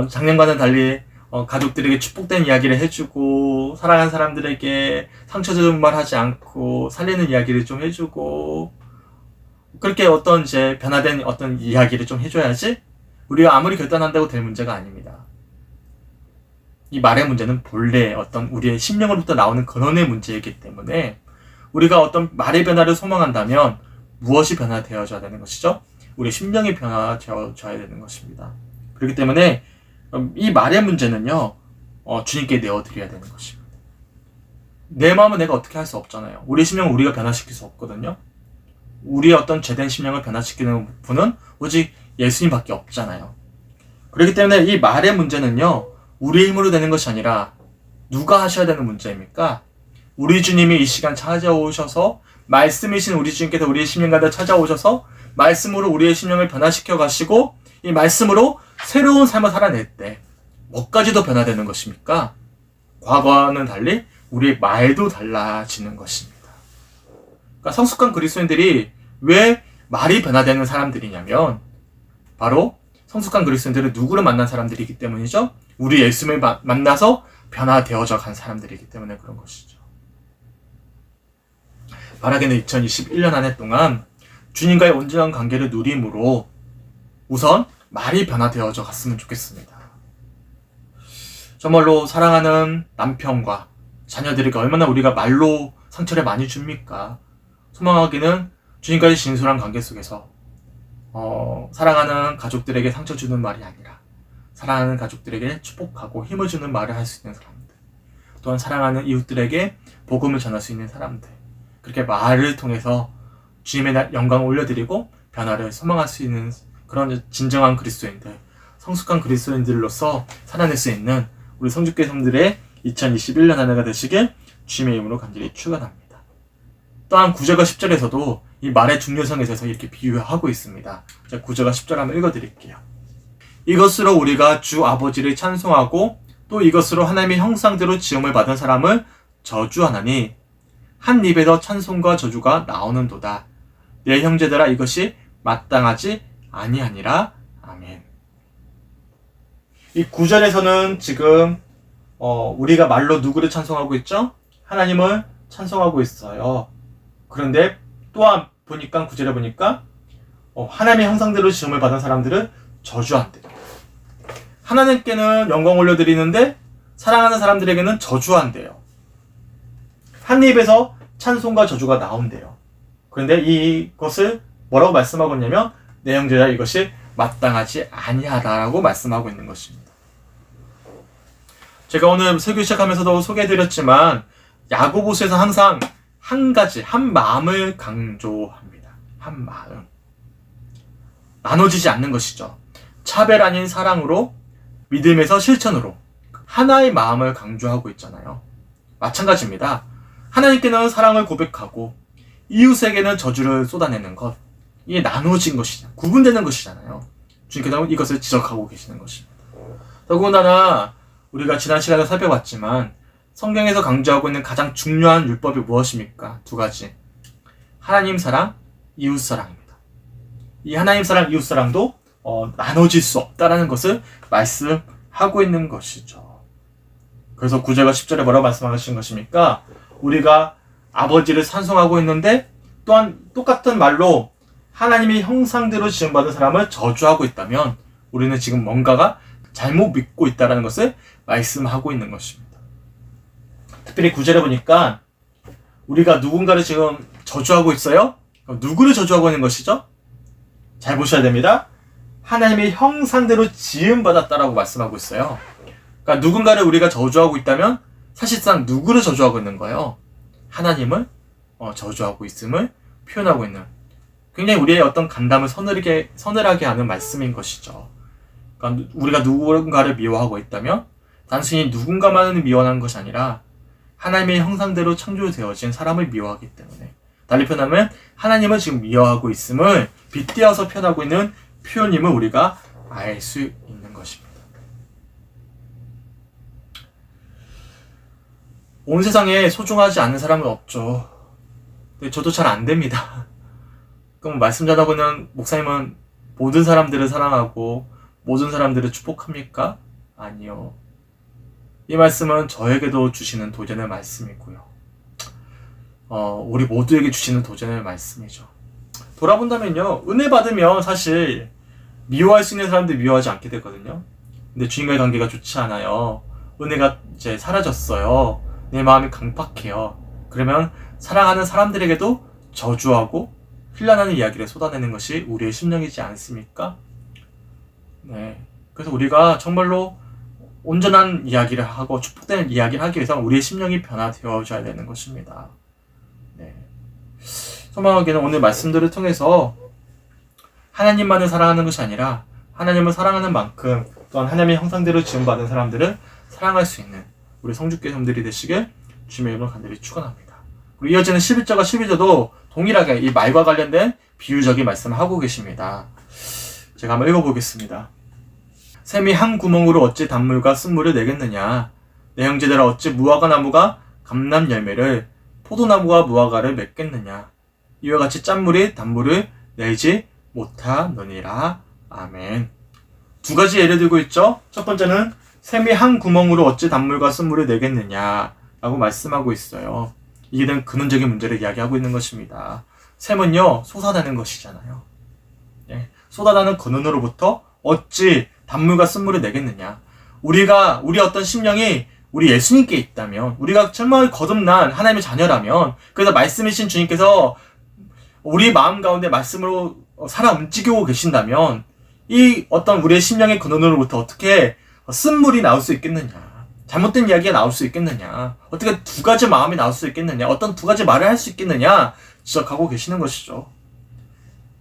작년과는 달리 가족들에게 축복된 이야기를 해주고 사랑하는 사람들에게 상처 주는 말 하지 않고 살리는 이야기를 좀 해주고 그렇게 어떤 이제 변화된 어떤 이야기를 좀 해줘야지 우리가 아무리 결단한다고 될 문제가 아닙니다. 이 말의 문제는 본래 어떤 우리의 심령으로부터 나오는 근원의 문제이기 때문에 우리가 어떤 말의 변화를 소망한다면 무엇이 변화되어져야 되는 것이죠? 우리 심령이 변화되어져야 되는 것입니다. 그렇기 때문에 이 말의 문제는요 주님께 내어드려야 되는 것입니다. 내 마음은 내가 어떻게 할 수 없잖아요. 우리 심령은 우리가 변화시킬 수 없거든요. 우리의 어떤 죄된 심령을 변화시키는 분은 오직 예수님밖에 없잖아요. 그렇기 때문에 이 말의 문제는요 우리의 힘으로 되는 것이 아니라 누가 하셔야 되는 문제입니까? 우리 주님이 이 시간 찾아오셔서 말씀이신 우리 주님께서 우리의 심령 가운데 찾아오셔서 말씀으로 우리의 심령을 변화시켜 가시고 이 말씀으로 새로운 삶을 살아낼 때 뭐까지도 변화되는 것입니까? 과거와는 달리 우리의 말도 달라지는 것입니다. 그러니까 성숙한 그리스도인들이 왜 말이 변화되는 사람들이냐면 바로 성숙한 그리스도인들은 누구를 만난 사람들이기 때문이죠. 우리 예수님을 만나서 변화되어져 간 사람들이기 때문에 그런 것이죠. 바라기는 2021년 한 해 동안 주님과의 온전한 관계를 누림으로 우선 말이 변화되어져 갔으면 좋겠습니다. 정말로 사랑하는 남편과 자녀들에게 얼마나 우리가 말로 상처를 많이 줍니까? 소망하기는 주님까지 진솔한 관계 속에서 사랑하는 가족들에게 상처 주는 말이 아니라 사랑하는 가족들에게 축복하고 힘을 주는 말을 할 수 있는 사람들, 또한 사랑하는 이웃들에게 복음을 전할 수 있는 사람들, 그렇게 말을 통해서 주님의 영광을 올려드리고 변화를 소망할 수 있는 그런 진정한 그리스도인들, 성숙한 그리스도인들로서 살아낼 수 있는 우리 성주교회 성들의 2021년 한 해가 되시길 주님의 이름으로 간절히 축원합니다. 또한 9절과 10절에서도 이 말의 중요성에 대해서 이렇게 비유하고 있습니다. 제가 9절과 10절 한번 읽어드릴게요. 이것으로 우리가 주 아버지를 찬송하고 또 이것으로 하나님의 형상대로 지음을 받은 사람을 저주하나니 한 입에서 찬송과 저주가 나오는도다. 내 형제들아 이것이 마땅하지 아니하니라. 아멘. 이 9절에서는 지금 우리가 말로 누구를 찬송하고 있죠? 하나님을 찬송하고 있어요. 그런데 또한 보니까 9절에 보니까 하나님의 형상대로 지음을 받은 사람들을 저주한대요. 하나님께는 영광 올려드리는데 사랑하는 사람들에게는 저주한대요. 한 입에서 찬송과 저주가 나온대요. 그런데 이것을 뭐라고 말씀하고 있냐면 내 형제라 이것이 마땅하지 아니하다라고 말씀하고 있는 것입니다. 제가 오늘 설교 시작하면서도 소개해드렸지만 야고보서에서 항상 한 가지, 한 마음을 강조합니다. 한 마음. 나눠지지 않는 것이죠. 차별 아닌 사랑으로, 믿음에서 실천으로 하나의 마음을 강조하고 있잖아요. 마찬가지입니다. 하나님께는 사랑을 고백하고 이웃에게는 저주를 쏟아내는 것, 이게 나눠진 것이잖아요. 구분되는 것이잖아요. 주님께서는 이것을 지적하고 계시는 것입니다. 더군다나 우리가 지난 시간에 살펴봤지만 성경에서 강조하고 있는 가장 중요한 율법이 무엇입니까? 두 가지. 하나님 사랑, 이웃 사랑입니다. 이 하나님 사랑, 이웃 사랑도 나눠질 수 없다라는 것을 말씀하고 있는 것이죠. 그래서 9절과 10절에 뭐라고 말씀하신 것입니까? 우리가 아버지를 찬송하고 있는데 또한 똑같은 말로 하나님의 형상대로 지음받은 사람을 저주하고 있다면 우리는 지금 뭔가가 잘못 믿고 있다는 것을 말씀하고 있는 것입니다. 특별히 9절에 보니까 우리가 누군가를 지금 저주하고 있어요? 누구를 저주하고 있는 것이죠? 잘 보셔야 됩니다. 하나님의 형상대로 지음받았다라고 말씀하고 있어요. 그러니까 누군가를 우리가 저주하고 있다면 사실상 누구를 저주하고 있는 거예요? 하나님을 저주하고 있음을 표현하고 있는, 굉장히 우리의 어떤 간담을 서늘하게 하는 말씀인 것이죠. 그러니까 우리가 누군가를 미워하고 있다면 단순히 누군가만을 미워하는 것이 아니라 하나님의 형상대로 창조되어진 사람을 미워하기 때문에, 달리 표현하면 하나님을 지금 미워하고 있음을 빗대어서 표현하고 있는 표현임을 우리가 알 수 있는 것입니다. 온 세상에 소중하지 않은 사람은 없죠. 근데 저도 잘 안 됩니다. 그럼 말씀 전하고 있는 목사님은 모든 사람들을 사랑하고 모든 사람들을 축복합니까? 아니요. 이 말씀은 저에게도 주시는 도전의 말씀이고요. 우리 모두에게 주시는 도전의 말씀이죠. 돌아본다면요, 은혜 받으면 사실 미워할 수 있는 사람들 미워하지 않게 되거든요. 근데 주님과의 관계가 좋지 않아요. 은혜가 이제 사라졌어요. 내 마음이 강팍해요. 그러면 사랑하는 사람들에게도 저주하고 힐난하는 이야기를 쏟아내는 것이 우리의 심령이지 않습니까? 네. 그래서 우리가 정말로 온전한 이야기를 하고 축복되는 이야기를 하기 위해서 우리의 심령이 변화되어져야 되는 것입니다. 네. 소망하기는 오늘 말씀들을 통해서 하나님만을 사랑하는 것이 아니라 하나님을 사랑하는 만큼 또한 하나님의 형상대로 지음받은 사람들을 사랑할 수 있는 우리 성주교회 성들이 되시길 주님의 이름으로 간절히 축원합니다. 그리고 이어지는 11절과 12절도 동일하게 이 말과 관련된 비유적인 말씀을 하고 계십니다. 제가 한번 읽어보겠습니다. 샘이 한 구멍으로 어찌 단물과 쓴물을 내겠느냐? 내 형제들아 어찌 무화과 나무가 감람 열매를, 포도나무가 무화과를 맺겠느냐? 이와 같이 짠물이 단물을 내지 못하느니라. 아멘. 두 가지 예를 들고 있죠. 첫 번째는 샘이 한 구멍으로 어찌 단물과 쓴물을 내겠느냐 라고 말씀하고 있어요. 이게 된 근원적인 문제를 이야기하고 있는 것입니다. 샘은요, 솟아나는 것이잖아요. 네. 쏟아나는 근원으로부터 어찌 단물과 쓴물을 내겠느냐. 우리 어떤 심령이 우리 예수님께 있다면, 우리가 정말 거듭난 하나님의 자녀라면, 그래서 말씀이신 주님께서 우리 마음 가운데 말씀으로 살아 움직이고 계신다면, 이 어떤 우리의 심령의 근원으로부터 어떻게 쓴물이 나올 수 있겠느냐, 잘못된 이야기가 나올 수 있겠느냐, 어떻게 두 가지 마음이 나올 수 있겠느냐, 어떤 두 가지 말을 할 수 있겠느냐 지적하고 계시는 것이죠.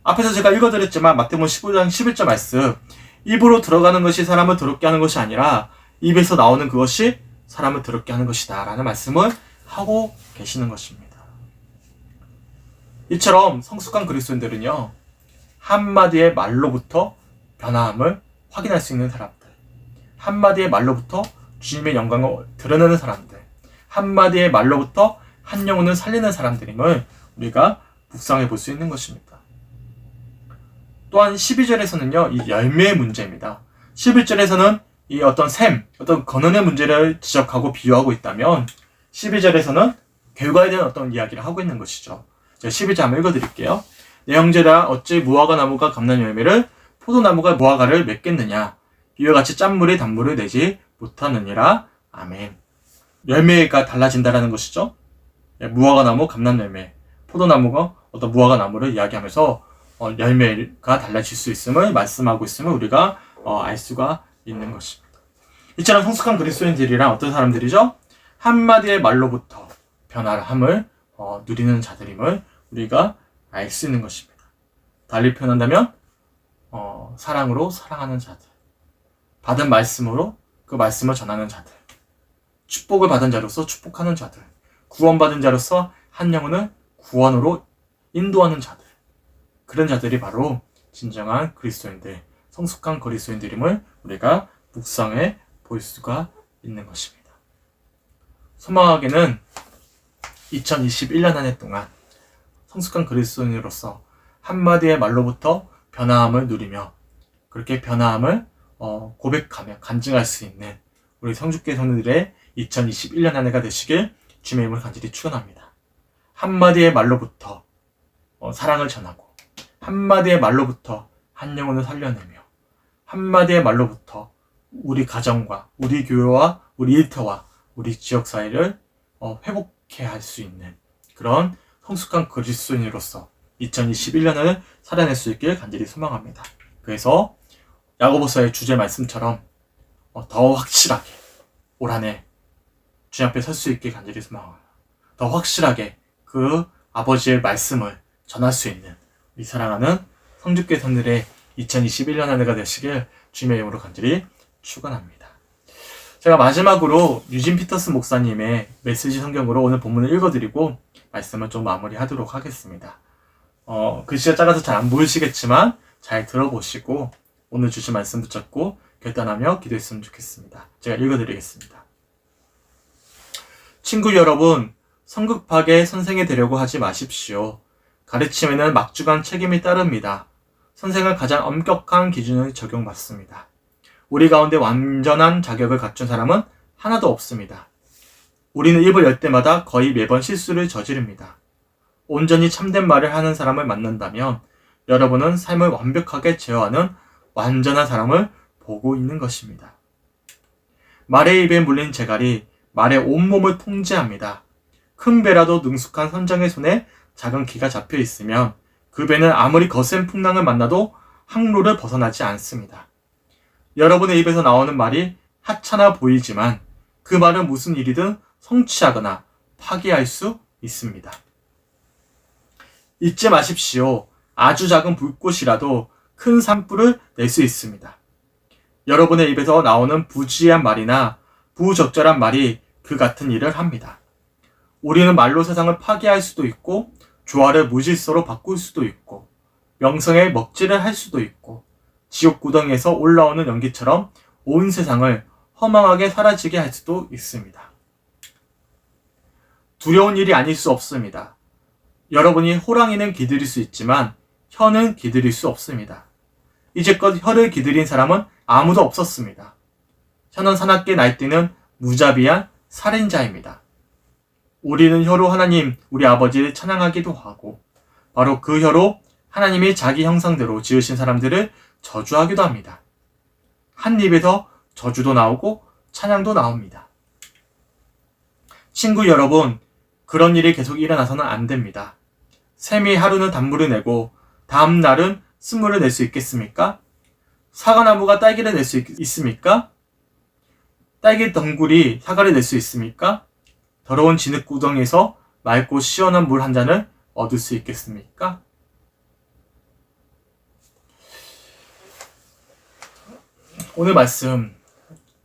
앞에서 제가 읽어드렸지만 마태복음 15장 11절 말씀, 입으로 들어가는 것이 사람을 더럽게 하는 것이 아니라 입에서 나오는 그것이 사람을 더럽게 하는 것이다 라는 말씀을 하고 계시는 것입니다. 이처럼 성숙한 그리스도인들은요, 한마디의 말로부터 변화함을 확인할 수 있는 사람들, 한마디의 말로부터 주님의 영광을 드러내는 사람들, 한마디의 말로부터 한 영혼을 살리는 사람들임을 우리가 묵상해 볼 수 있는 것입니다. 또한 12절에서는요, 이 열매의 문제입니다. 11절에서는 이 어떤 어떤 근원의 문제를 지적하고 비유하고 있다면 12절에서는 결과에 대한 어떤 이야기를 하고 있는 것이죠. 제가 12절 한번 읽어드릴게요. 내 형제라 어찌 무화과 나무가 감난 열매를 포도나무가 무화과를 맺겠느냐, 이와 같이 짠물이 단물을 내지 못하느니라. 아멘. 열매가 달라진다라는 것이죠. 무화과 나무, 감난 열매, 포도나무가 어떤 무화과 나무를 이야기하면서 열매가 달라질 수 있음을 말씀하고 있음을 우리가 알 수가 있는 것입니다. 이처럼 성숙한 그리스도인들이란 어떤 사람들이죠? 한마디의 말로부터 변화함을 누리는 자들임을 우리가 알 수 있는 것입니다. 달리 표현한다면 사랑으로 사랑하는 자들, 받은 말씀으로 그 말씀을 전하는 자들, 축복을 받은 자로서 축복하는 자들, 구원받은 자로서 한 영혼을 구원으로 인도하는 자들, 그런 자들이 바로 진정한 그리스도인들, 성숙한 그리스도인들임을 우리가 묵상해 볼 수가 있는 것입니다. 소망하게는 2021년 한 해 동안 성숙한 그리스도인으로서 한마디의 말로부터 변화함을 누리며 그렇게 변화함을 고백하며 간증할 수 있는 우리 성주교회 성도들의 2021년 한 해가 되시길 주님의 이름으로 간절히 축원합니다. 한마디의 말로부터 사랑을 전하고, 한마디의 말로부터 한 영혼을 살려내며, 한마디의 말로부터 우리 가정과 우리 교회와 우리 일터와 우리 지역사회를 회복해 할 수 있는 그런 성숙한 그리스도인으로서 2021년을 살아낼 수 있길 간절히 소망합니다. 그래서 야고보서의 주제 말씀처럼 더 확실하게 올 한 해 주님 앞에 설 수 있길 간절히 소망합니다. 더 확실하게 그 아버지의 말씀을 전할 수 있는 우리 사랑하는 성주교회 성들의 2021년 한 해가 되시길 주님의 이름으로 간절히 축원합니다. 제가 마지막으로 유진 피터스 목사님의 메시지 성경으로 오늘 본문을 읽어드리고 말씀을 좀 마무리하도록 하겠습니다. 글씨가 작아서 잘 안 보이시겠지만 잘 들어보시고 오늘 주신 말씀 붙잡고 결단하며 기도했으면 좋겠습니다. 제가 읽어드리겠습니다. 친구 여러분, 성급하게 선생이 되려고 하지 마십시오. 가르침에는 막중한 책임이 따릅니다. 선생은 가장 엄격한 기준을 적용받습니다. 우리 가운데 완전한 자격을 갖춘 사람은 하나도 없습니다. 우리는 입을 열 때마다 거의 매번 실수를 저지릅니다. 온전히 참된 말을 하는 사람을 만난다면 여러분은 삶을 완벽하게 제어하는 완전한 사람을 보고 있는 것입니다. 말의 입에 물린 재갈이 말의 온몸을 통제합니다. 큰 배라도 능숙한 선장의 손에 작은 기가 잡혀 있으면 그 배는 아무리 거센 풍랑을 만나도 항로를 벗어나지 않습니다. 여러분의 입에서 나오는 말이 하찮아 보이지만 그 말은 무슨 일이든 성취하거나 파기할 수 있습니다. 잊지 마십시오. 아주 작은 불꽃이라도 큰 산불을 낼 수 있습니다. 여러분의 입에서 나오는 부지한 말이나 부적절한 말이 그 같은 일을 합니다. 우리는 말로 세상을 파괴할 수도 있고 조화를 무질서로 바꿀 수도 있고 명성의 먹칠을 할 수도 있고 지옥 구덩이에서 올라오는 연기처럼 온 세상을 허망하게 사라지게 할 수도 있습니다. 두려운 일이 아닐 수 없습니다. 여러분이 호랑이는 기들일 수 있지만 혀는 기들일 수 없습니다. 이제껏 혀를 기들인 사람은 아무도 없었습니다. 혀는 사납게 날뛰는 무자비한 살인자입니다. 우리는 혀로 하나님, 우리 아버지를 찬양하기도 하고 바로 그 혀로 하나님이 자기 형상대로 지으신 사람들을 저주하기도 합니다. 한 입에서 저주도 나오고 찬양도 나옵니다. 친구 여러분, 그런 일이 계속 일어나서는 안 됩니다. 샘이 하루는 단물을 내고 다음 날은 쓴물을 낼 수 있겠습니까? 사과나무가 딸기를 낼 수 있습니까? 딸기 덩굴이 사과를 낼 수 있습니까? 더러운 진흙구덩이에서 맑고 시원한 물 한 잔을 얻을 수 있겠습니까? 오늘 말씀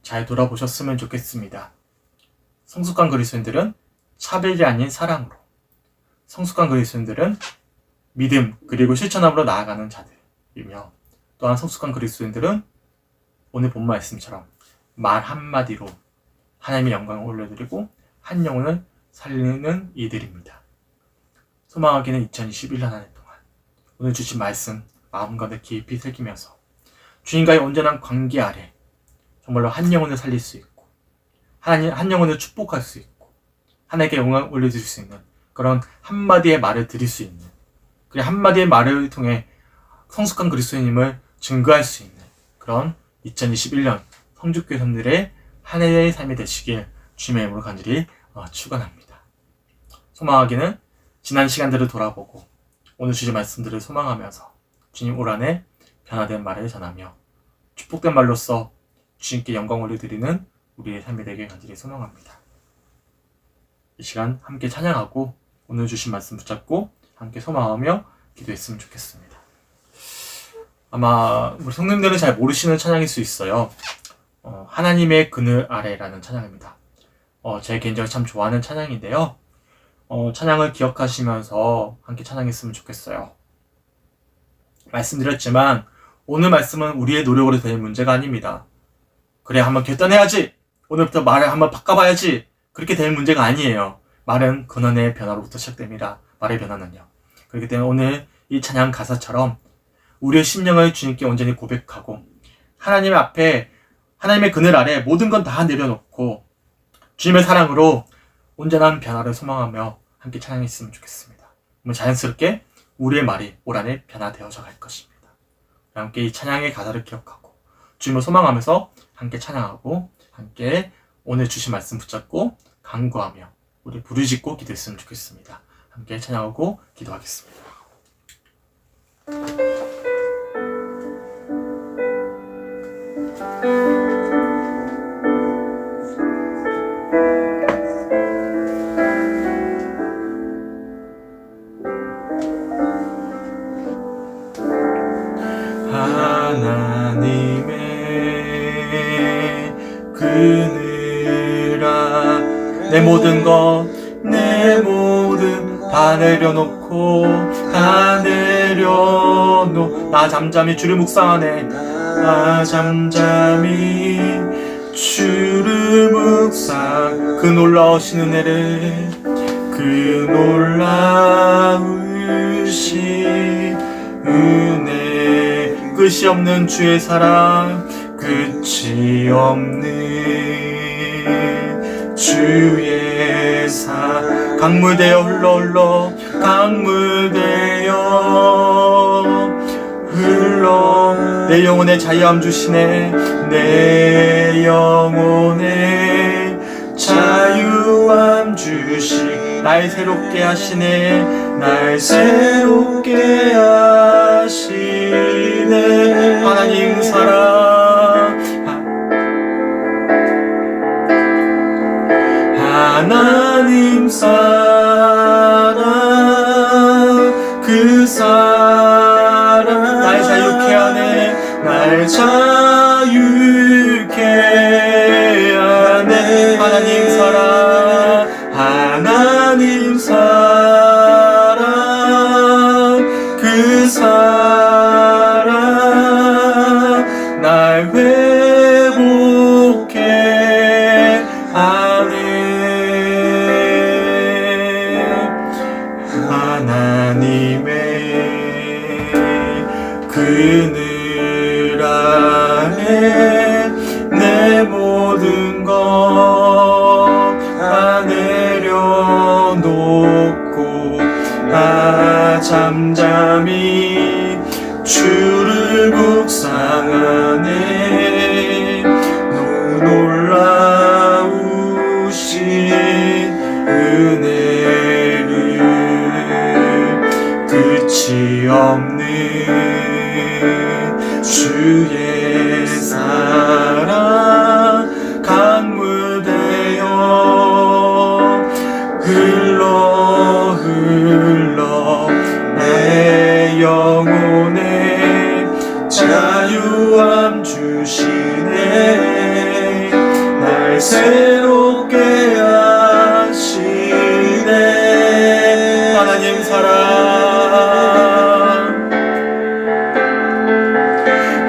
잘 돌아보셨으면 좋겠습니다. 성숙한 그리스도인들은 차별이 아닌 사랑으로, 성숙한 그리스도인들은 믿음 그리고 실천함으로 나아가는 자들이며, 또한 성숙한 그리스도인들은 오늘 본 말씀처럼 말 한마디로 하나님의 영광을 올려드리고 한 영혼을 살리는 이들입니다. 소망하기는 2021년 한 해 동안 오늘 주신 말씀 마음과 깊이 새기면서 주님과의 온전한 관계 아래 정말로 한 영혼을 살릴 수 있고 하나님 한 영혼을 축복할 수 있고 하나님께 영광을 올려드릴 수 있는 그런 한마디의 말을 드릴 수 있는, 그리고 한마디의 말을 통해 성숙한 그리스도인임을 증거할 수 있는 그런 2021년 성주교회 성들의 한 해의 삶이 되시길 주님의 이름으로 간절히 축원합니다. 소망하기는 지난 시간들을 돌아보고 오늘 주신 말씀들을 소망하면서 주님 올 한해 변화된 말을 전하며 축복된 말로써 주님께 영광 올려드리는 우리의 삶이 되길 간절히 소망합니다. 이 시간 함께 찬양하고 오늘 주신 말씀 붙잡고 함께 소망하며 기도했으면 좋겠습니다. 아마 우리 성님들은 잘 모르시는 찬양일 수 있어요. 하나님의 그늘 아래라는 찬양입니다. 제 개인적으로 참 좋아하는 찬양인데요. 찬양을 기억하시면서 함께 찬양했으면 좋겠어요. 말씀드렸지만 오늘 말씀은 우리의 노력으로 될 문제가 아닙니다. 그래, 한번 결단해야지, 오늘부터 말을 한번 바꿔봐야지, 그렇게 될 문제가 아니에요. 말은 근원의 변화로부터 시작됩니다. 말의 변화는요. 그렇기 때문에 오늘 이 찬양 가사처럼 우리의 심령을 주님께 온전히 고백하고 하나님 앞에, 하나님의 그늘 아래 모든 건 다 내려놓고 주님의 사랑으로 온전한 변화를 소망하며 함께 찬양했으면 좋겠습니다. 그러면 자연스럽게 우리의 말이 올 한해 변화되어져 갈 것입니다. 함께 이 찬양의 가사를 기억하고 주님을 소망하면서 함께 찬양하고 함께 오늘 주신 말씀 붙잡고 간구하며 우리 부르짖고 기도했으면 좋겠습니다. 함께 찬양하고 기도하겠습니다. 하나님의 그늘아, 내 모든 것, 내 모든 다 내려놓고 나 잠잠히 주를 묵상하네. 나 잠잠히 주를 묵상, 그 놀라우신 은혜를, 그 놀라우신 은혜, 끝이 없는 주의 사랑, 끝이 없는 주의 사랑, 강물되어 흘러 강물되어 흘러 내 영혼의 자유함 주시네. 내 영혼의 자유함 주시, 날 새롭게 하시네. 날 새롭게 하시네. 하나님 사랑, 하나님 사랑, 그 사랑 날 자유케 하네. 날 자유케 하네. 하나님 사랑, 하나님 사랑, 그 사랑 날 회복해 하네. 하나님의 그늘 아래 내 모든 것 다 내려놓고 나 잠잠히 주를 묵상하네. 새롭게 하시네. 하나님 사랑,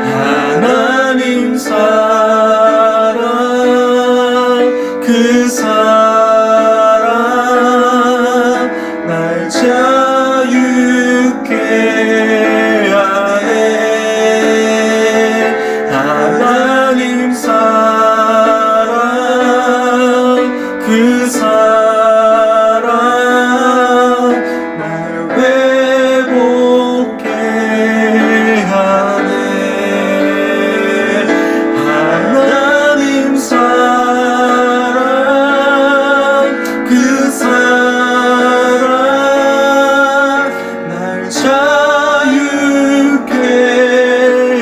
하나님 사랑, 그 사랑 날 자유케 하네. 하나님 사랑, 그 사랑 날 회복케 하네. 하나님 사랑, 그 사랑 날 자유케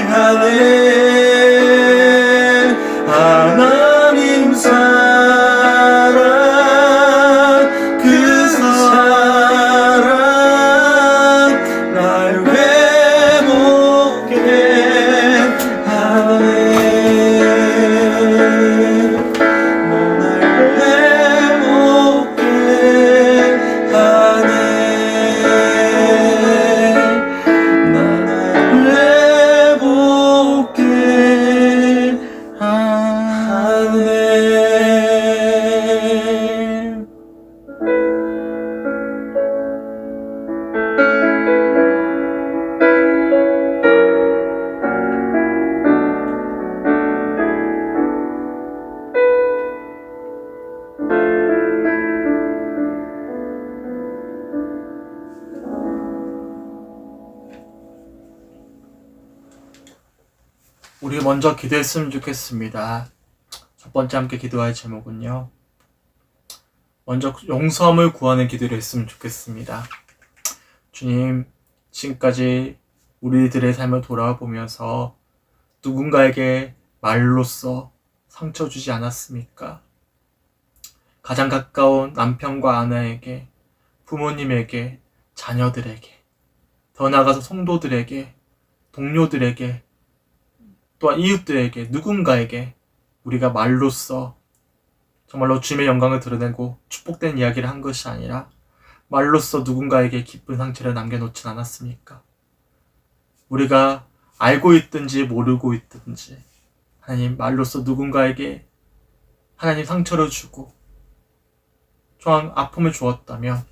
하네. 하나님 사랑, 그 사랑 날 회복케 하네. 날 회복케 하네. 날 회복케 하네. 우리 먼저 기도했으면 좋겠습니다. 첫 번째 함께 기도할 제목은요, 먼저 용서함을 구하는 기도를 했으면 좋겠습니다. 주님, 지금까지 우리들의 삶을 돌아보면서 누군가에게 말로써 상처 주지 않았습니까? 가장 가까운 남편과 아내에게, 부모님에게, 자녀들에게, 더 나아가서 성도들에게, 동료들에게, 또한 이웃들에게, 누군가에게 우리가 말로써 정말로 주님의 영광을 드러내고 축복된 이야기를 한 것이 아니라 말로써 누군가에게 기쁜 상처를 남겨놓진 않았습니까? 우리가 알고 있든지 모르고 있든지 하나님 말로써 누군가에게 하나님 상처를 주고 또한 아픔을 주었다면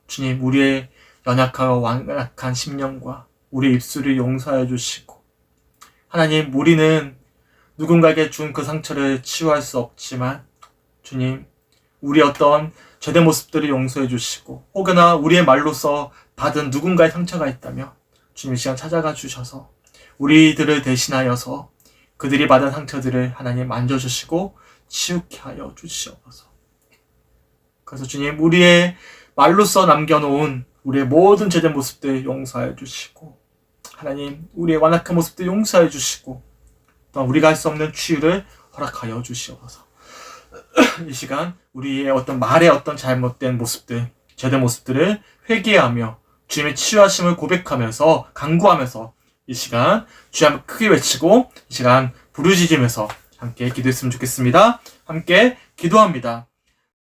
주님, 우리의 연약하고 완악한 심령과 우리의 입술을 용서해 주시고, 하나님, 우리는 누군가에게 준 그 상처를 치유할 수 없지만 주님, 우리 어떤 죄된 모습들을 용서해 주시고, 혹여나 우리의 말로서 받은 누군가의 상처가 있다면 주님, 이 시간 찾아가 주셔서 우리들을 대신하여서 그들이 받은 상처들을 하나님 만져주시고 치유케 하여 주시옵소서. 그래서 주님, 우리의 말로써 남겨놓은 우리의 모든 죄된 모습들 용서해 주시고, 하나님, 우리의 완악한 모습들 용서해 주시고, 또한 우리가 할 수 없는 치유를 허락하여 주시옵소서. 이 시간 우리의 어떤 말의 어떤 잘못된 모습들, 죄된 모습들을 회개하며 주님의 치유하심을 고백하면서 간구하면서 이 시간 주여 한번 크게 외치고 이 시간 부르짖으면서 함께 기도했으면 좋겠습니다. 함께 기도합니다.